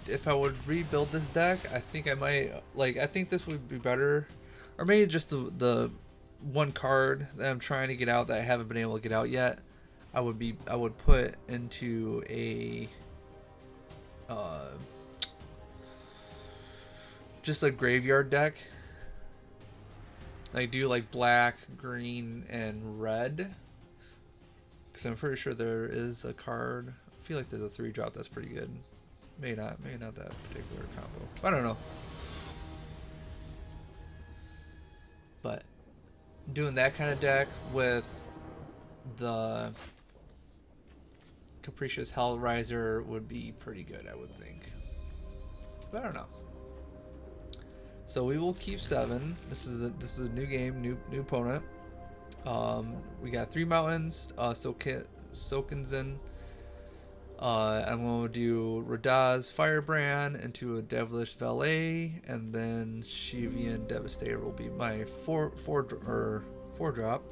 S1: If I would rebuild this deck, I think I might, I think this would be better, or maybe just the one card that I'm trying to get out that I haven't been able to get out yet. I would put into a just a graveyard deck. I do like black, green, and red, because I'm pretty sure there is a card. I feel like there's a 3-drop that's pretty good. Maybe not that particular combo. I don't know. But doing that kind of deck with the Capricious Hellraiser would be pretty good, I would think. But I don't know. So we will keep 7. This is a new game, new opponent. We got 3 mountains. Sokenzen. I'm going to do Radaz Firebrand into a Devilish Valet, and then Shivian Devastator will be my 4-drop.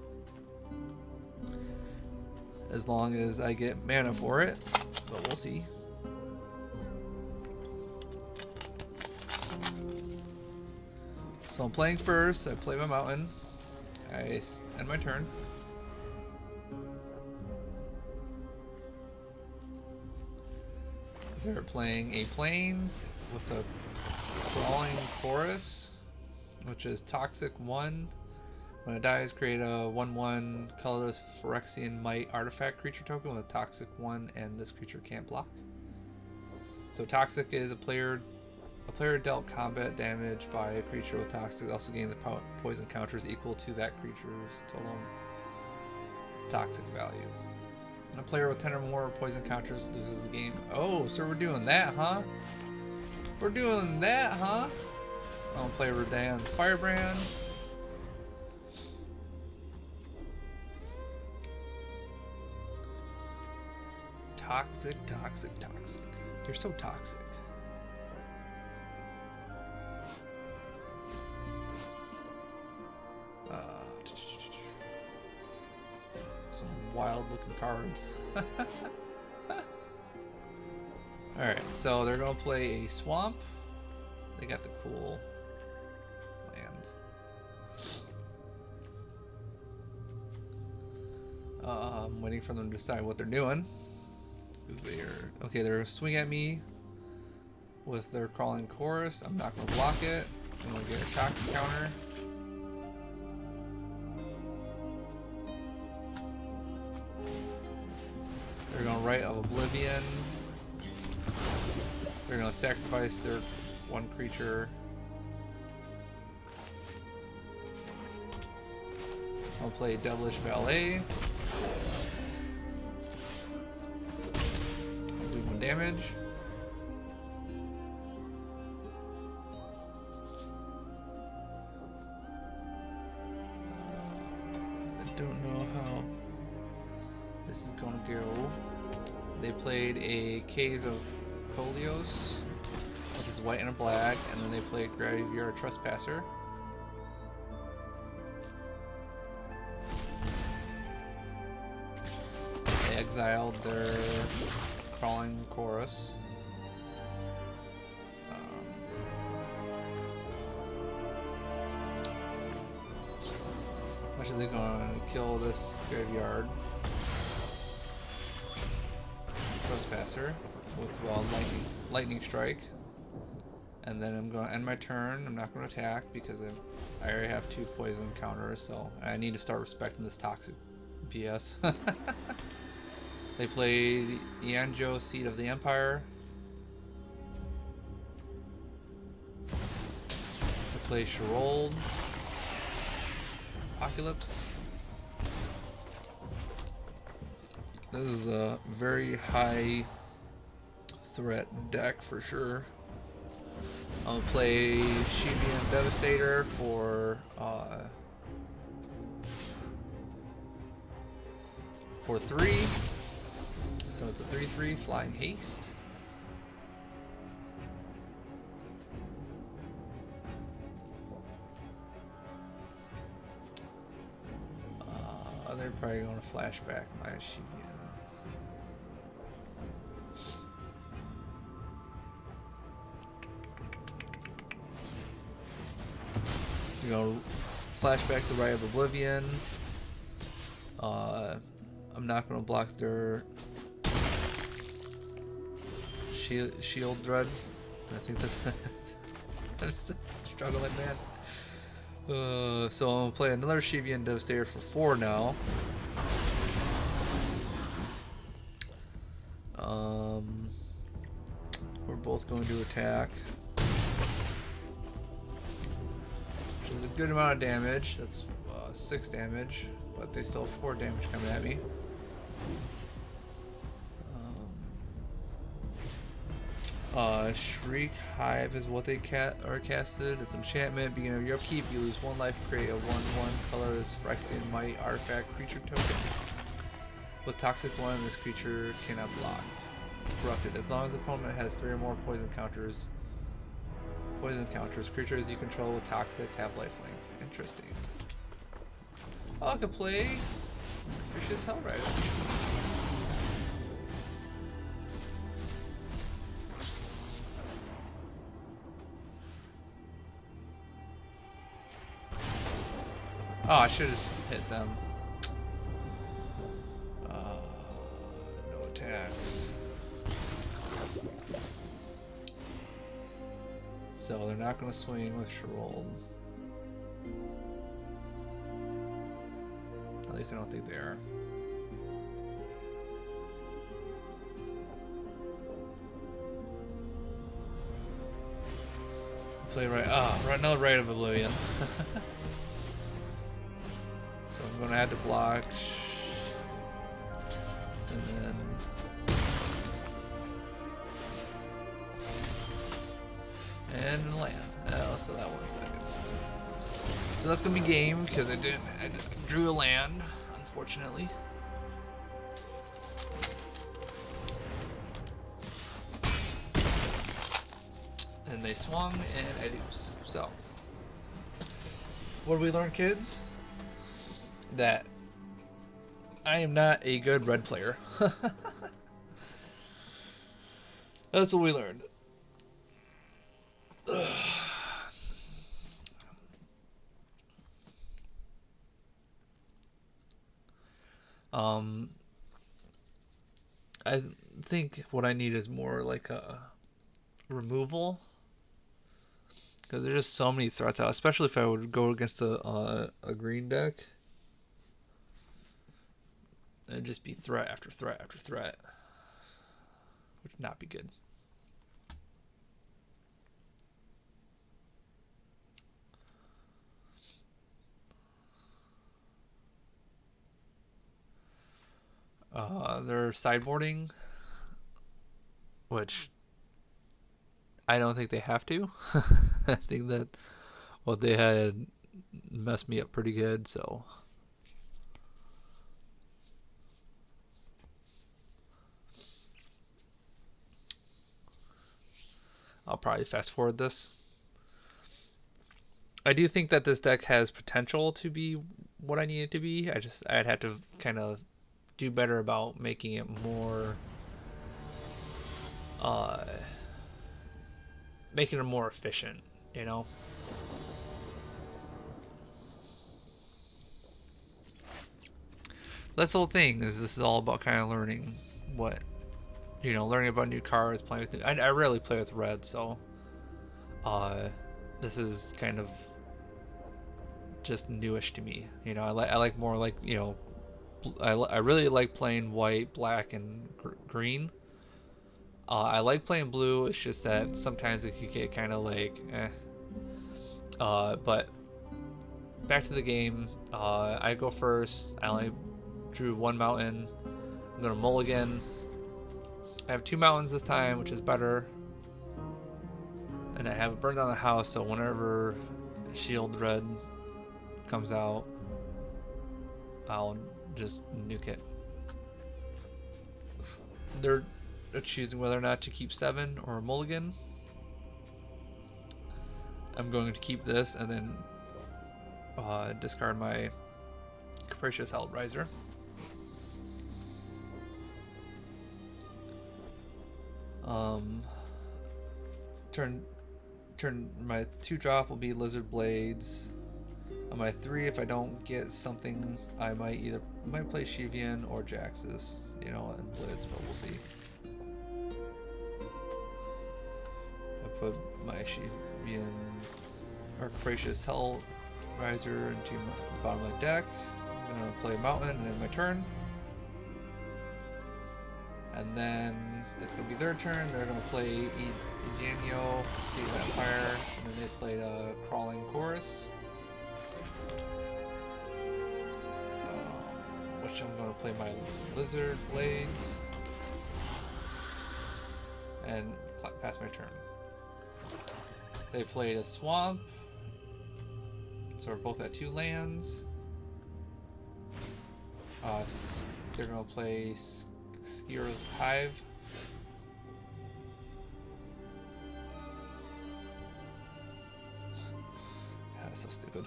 S1: As long as I get mana for it, but we'll see. So I'm playing first. I play my mountain. I end my turn. They're playing a Plains with a Crawling Chorus, which is Toxic 1. When it dies, create a 1/1 colorless Phyrexian Might artifact creature token with Toxic 1, and this creature can't block. So Toxic is a player dealt combat damage by a creature with Toxic, also gain the poison counters equal to that creature's total Toxic value. A player with 10 or more poison counters loses the game. Oh, so we're doing that, huh? We're doing that, huh? I'm gonna play Radan's Firebrand. Toxic. You're so toxic. Some wild looking cards. Alright, so they're gonna play a swamp. They got the cool lands. I'm waiting for them to decide what they're doing. Okay, they're gonna swing at me with their crawling chorus. I'm not gonna block it. I'm gonna get a toxic counter. They're gonna Rite of Oblivion. They're gonna sacrifice their one creature. I'll play Devilish Valet. I'll do 1 damage. I don't know how this is gonna go. They played a Caves of Kolios, which is white and a black, and then they played Graveyard Trespasser. They exiled their Crawling Chorus. How much are they going to kill this graveyard? Trespasser with lightning strike, and then I'm going to end my turn. I'm not going to attack because I already have 2 poison counters, so I need to start respecting this toxic BS. They played Yanjo, Seed of the Empire. They play Sherold, Apocalypse. This is a very high threat deck for sure. I'm gonna play Shibian Devastator for 3. So it's a 3/3 flying haste. They're probably going to flashback my Shibian. You're going to flashback the Rite of Oblivion. I'm not going to block their shield dread. I think that's I'm struggling, man. So I'm gonna play another Shibian Devastator for 4 now. We're both going to attack, which is a good amount of damage. That's 6 damage, but they still have 4 damage coming at me. Shriek Hive is what they are casted. It's enchantment. Beginning of your upkeep, you lose 1 life. Create a 1/1 colorless Phyrexian Might artifact creature token. With Toxic 1, this creature cannot block. Corrupted. As long as the opponent has 3 or more poison counters, creatures you control with Toxic have lifelink. Interesting. Oh, I could play Vicious Hellrider. Oh, I should have hit them. No attacks. So they're not going to swing with Sherold. At least I don't think they are. Play right. Right, another Rite of Oblivion. So I'm going to add to block, and then land. Oh, so that one's not good. So that's going to be game because I drew a land, unfortunately. And they swung, and I lose. So, what did we learn, kids? That I am not a good red player. That's what we learned. I think what I need is more like a removal, because there's just so many threats out, especially if I would go against a green deck. It'd just be threat after threat after threat, which would not be good. They're sideboarding, which I don't think they have to. I think that what they had messed me up pretty good, so I'll probably fast forward this. I do think that this deck has potential to be what I need it to be. I'd have to kind of do better about making it more making it more efficient, you know. That's the whole thing, is this is all about kind of learning what, you know, learning about new cards, playing with I rarely play with red, so this is kind of just newish to me, you know. I like more like, you know, I really like playing white, black, and green. I like playing blue. It's just that sometimes it could get kind of like, but back to the game. I go first. I only drew one mountain. I'm gonna mulligan. I have 2 mountains this time, which is better. And I have a burn down the house, so whenever Shield Red comes out, I'll just nuke it. They're choosing whether or not to keep 7 or mulligan. I'm going to keep this and then discard my Capricious Outriser. Turn my 2-drop will be Lizard Blades. On my 3, if I don't get something, I might play Shivian or Jaxus, you know, and Blitz, but we'll see. I put my Shivian or Capricious Hellraiser into the bottom of my deck. I'm gonna play Mountain and end my turn. And then it's gonna be their turn. They're gonna play Eugenio, Sea of Empire, and then they played a Crawling Chorus. Which I'm going to play my Lizard Blades and pass my turn. They played a Swamp, so we're both at 2 lands. They're going to play Skiro's Hive. That's so stupid.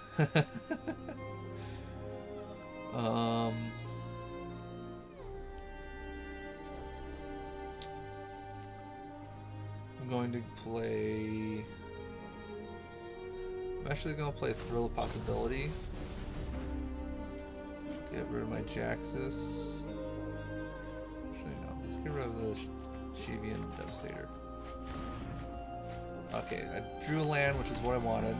S1: I'm going to play... I'm actually going to play Thrill of Possibility. Get rid of my Jaxus. Actually, no. Let's get rid of the Shivian Devastator. Okay, I drew a land, which is what I wanted.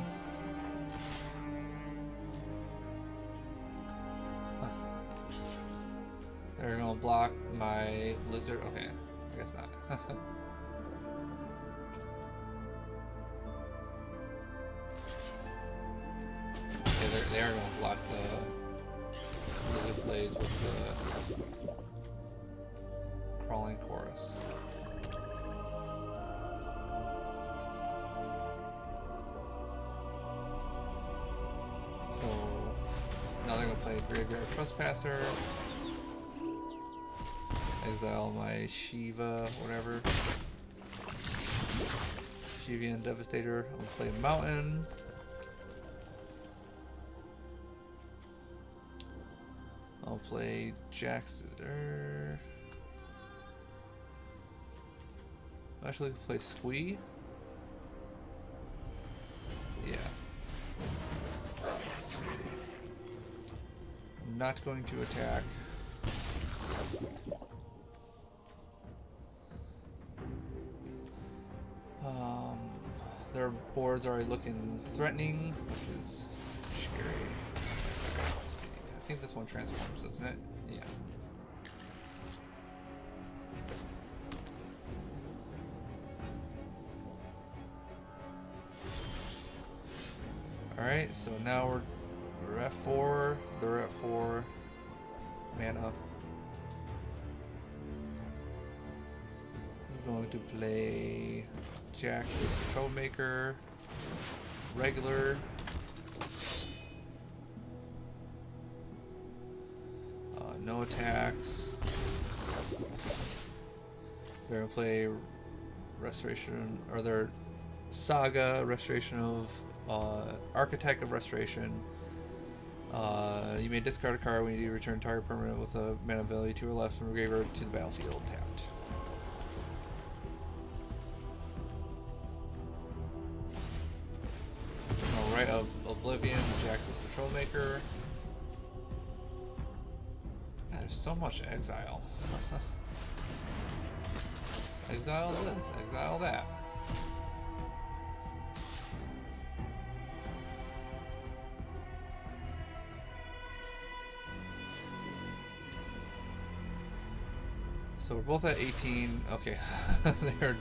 S1: They're gonna block my Lizard. Okay, I guess not. Okay, they are gonna block the Lizard Blades with the Crawling Chorus. So now they're gonna play Graveyard Trespasser. Exile my Shiva, whatever. Shivian Devastator. I'm gonna play the Mountain. I'll play Jaxter. I'm actually gonna play Squee. Yeah. I'm not going to attack. Their board's already looking threatening, which is scary. Let's see. I think this one transforms, doesn't it? Yeah. Alright, so now we're at 4. They're at 4 mana. I'm going to play Jaxus the Troublemaker, regular, no attacks. They're gonna play Restoration, or their Saga, Restoration of Architect of Restoration. You may discard a card when you return target permanent with a mana value 2 or less from the graveyard to the battlefield tapped. Alright, Oblivion, Jaxus the Troublemaker. God, there's so much exile. Exile this, exile that. So we're both at 18. Okay, they're.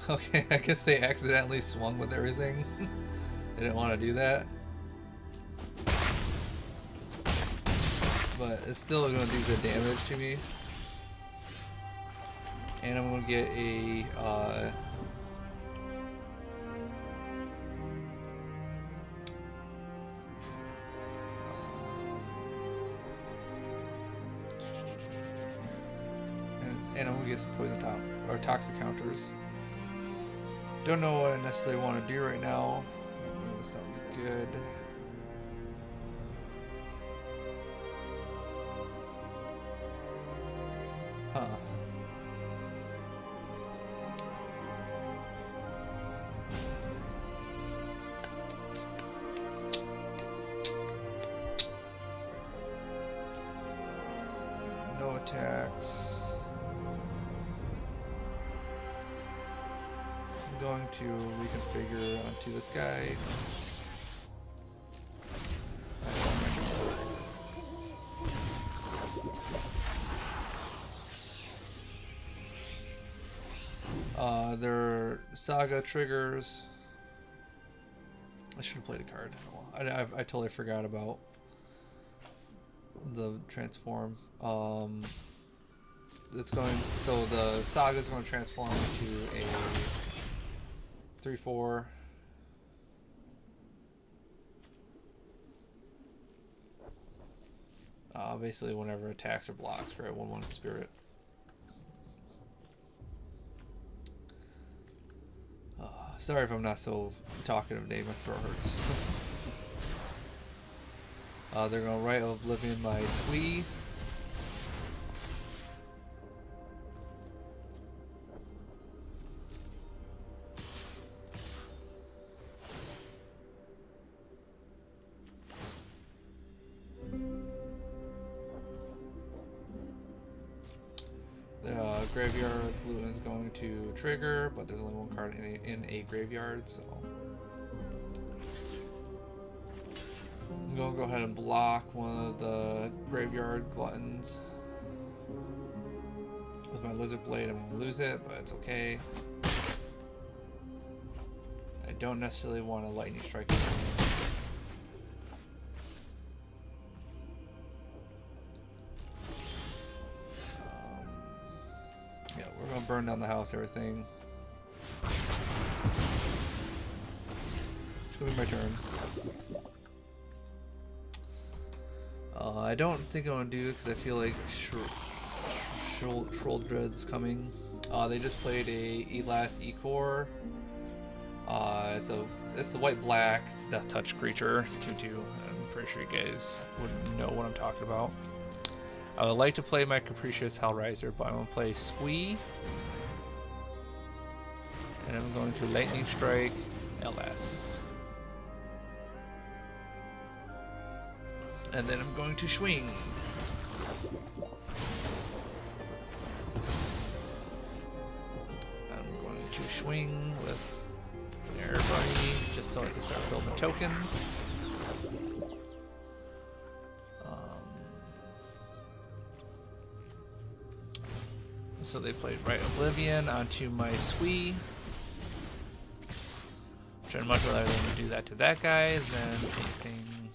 S1: Okay, I guess they accidentally swung with everything. They didn't want to do that. But it's still going to do good damage to me. And I'm going to get a and I'm going to get some poison top or toxic counters. Don't know what I necessarily want to do right now. This sounds good. Huh. No attacks. I'm going to reconfigure onto this guy. Their Saga triggers. I should have played a card. I totally forgot about the transform. It's going. So the Saga is going to transform into a 3/4. Basically, whenever attacks or blocks for a 1/1 spirit. Sorry if I'm not so talkative today, my throat hurts. They're going to write Oblivion by Squee. The graveyard blue is going to trigger, but there's only one card in a graveyard, so I'm gonna go ahead and block one of the graveyard gluttons with my lizard blade. I'm gonna lose it, but it's okay. I don't necessarily want to lightning strike it. We're gonna burn down the house, everything. It's gonna be my turn. I don't think I'm gonna do it because I feel like Troll Dread's coming. They just played a Elas Ecor. It's the white black death touch creature 2/2. I'm pretty sure you guys would know what I'm talking about. I would like to play my Capricious Hellraiser, but I'm going to play Squee. And I'm going to Lightning Strike LS. And then I'm going to swing. swing with Air Bunny just so I can start building tokens. So they played Right Oblivion onto my Squee. Which I'd much rather than do that to that guy than anything.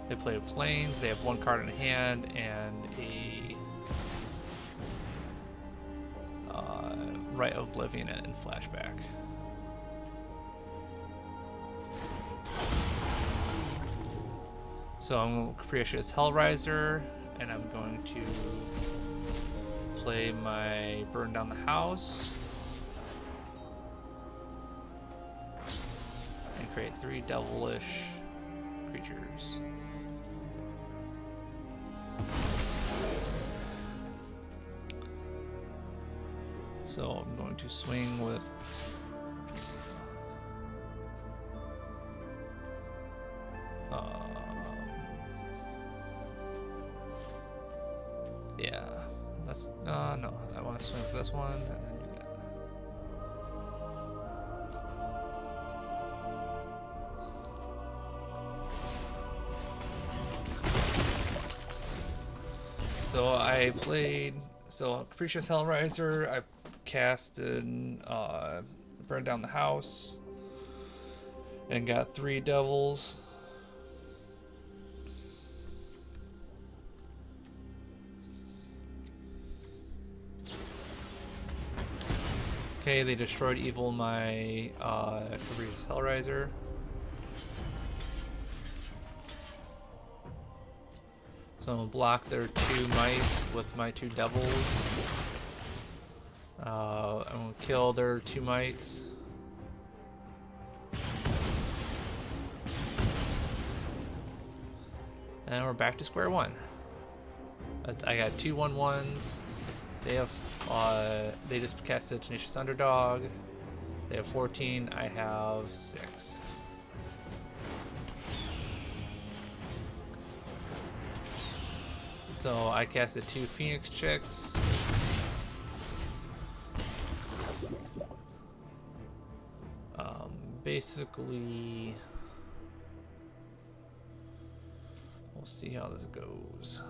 S1: They played Plains. They have one card in hand and a Right Oblivion in flashback. So I'm going to Capricious Hellraiser, and I'm going to play my Burn Down the House and create 3 devilish creatures. So I'm going to swing with yeah, that's no, I want to swing for this one and then do that. So I played Capricious Hellraiser. I casted Burn Down the House and got 3 devils. Okay, they destroyed evil my Capricious Hellraiser. So I'm gonna block their 2 mice with my 2 devils. I'm gonna kill their 2 mites. And we're back to square one. I got 2 1/1s. They have they just casted Tenacious Underdog. They have 14. I have 6. So I casted 2 Phoenix Chicks. Basically, we'll see how this goes.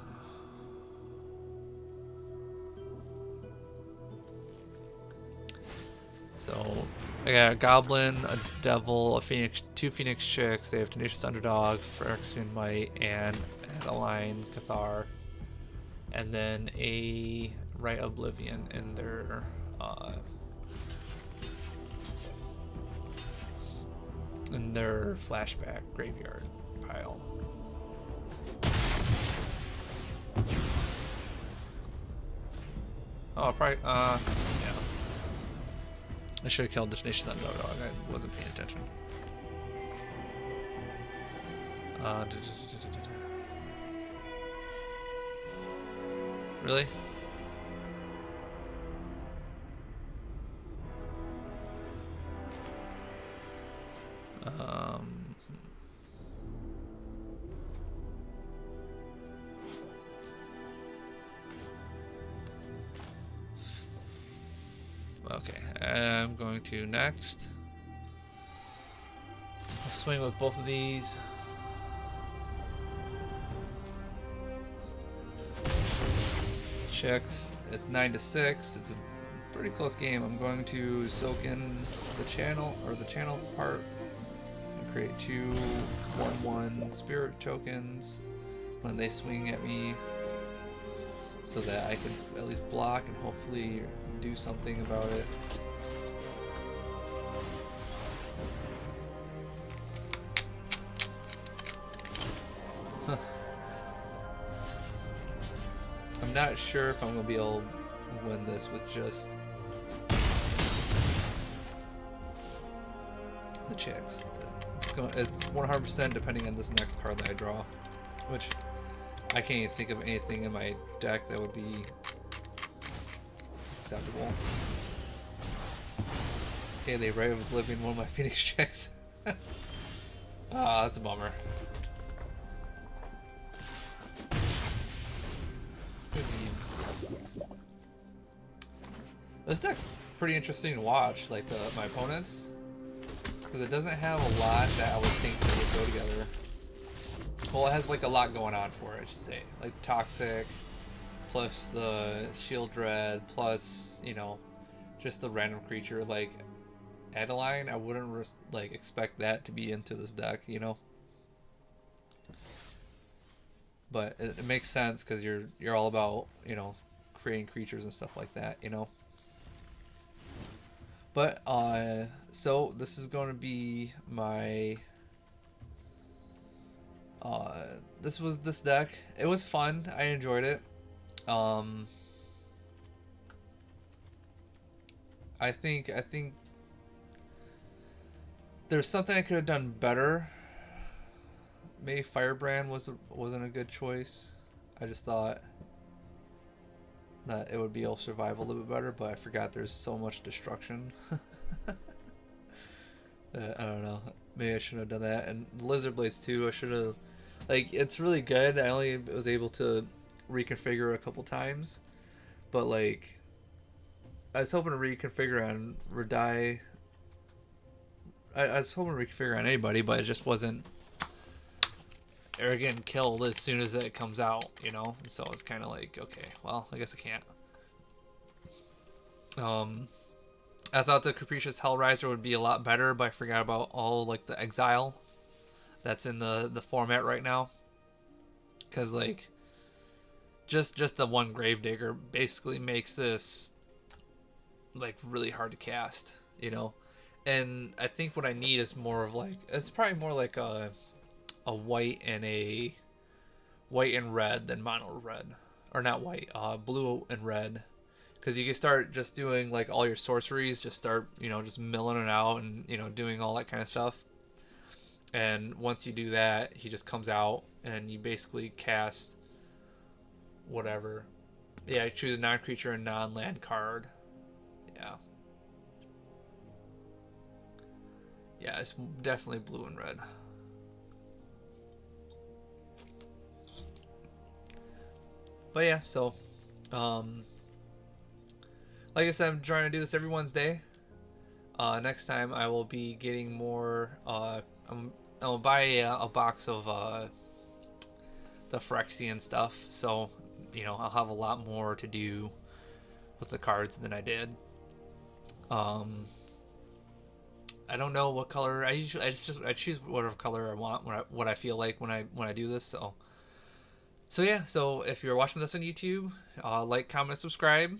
S1: So I got a Goblin, a Devil, a Phoenix, 2 Phoenix Chicks. They have Tenacious Underdog, Phyrexian Might, and Adeline Cathar, and then a Right Oblivion in their flashback graveyard pile. Oh, probably, yeah. I should have killed the Tenacious Underdog. I wasn't paying attention. Really? Okay, I'm going to next. I'll swing with both of these. Checks. It's 9-6. It's a pretty close game. I'm going to soak in the channel or the channels apart and create 2 1/1 spirit tokens when they swing at me, so that I can at least block and hopefully do something about it. I'm not sure if I'm gonna be able to win this with just the checks. It's 100% depending on this next card that I draw, which I can't even think of anything in my deck that would be acceptable. Okay, they Ray of Oblivion one of my Phoenix checks. That's a bummer. I mean, this deck's pretty interesting to watch, like my opponents, because it doesn't have a lot that I would think that would go together. Well, it has like a lot going on for it, I should say. Like Toxic, plus the Shield Dread, plus, you know, just the random creature like Adeline. I wouldn't like expect that to be into this deck, you know. But it makes sense because you're all about, you know, creating creatures and stuff like that, you know. But so this is going to be my this deck. It was fun. I enjoyed it. I think there's something I could have done better. Maybe Firebrand wasn't a good choice. I just thought that it would be able to survive a little bit better, but I forgot there's so much destruction. I don't know. Maybe I shouldn't have done that. And Lizard Blades too. I should have. Like, it's really good. I only was able to reconfigure a couple times, but like, I was hoping to reconfigure on Redai. I was hoping to reconfigure on anybody, but it just wasn't. They're getting killed as soon as it comes out, you know? So it's kind of like, okay, well, I guess I can't. I thought the Capricious Hellraiser would be a lot better, but I forgot about all, like, the exile that's in the format right now. Because, like, just the one Gravedigger basically makes this, like, really hard to cast, you know? And I think what I need is more of, like, it's probably more like a white and red than mono red, or not white, blue and red, because you can start just doing like all your sorceries, just start, you know, just milling it out and, you know, doing all that kind of stuff. And once you do that, he just comes out and you basically cast whatever. Yeah, I choose a non-creature and non-land card. Yeah, it's definitely blue and red. But yeah, so, like I said, I'm trying to do this every Wednesday. Next time I will be getting more, I'll buy a box of, the Phyrexian stuff, so, you know, I'll have a lot more to do with the cards than I did. I don't know what color, I choose whatever color I want, what I feel like when I do this, so. So yeah, so if you're watching this on YouTube, like, comment, subscribe.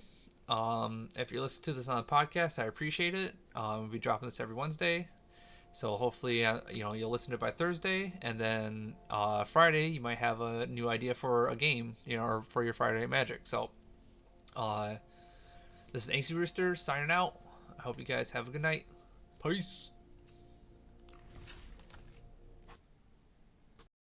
S1: If you're listening to this on the podcast, I appreciate it. We'll be dropping this every Wednesday. So hopefully, you know, you'll listen to it by Thursday. And then Friday, you might have a new idea for a game, you know, or for your Friday Night Magic. So this is Angsty Rooster signing out. I hope you guys have a good night. Peace.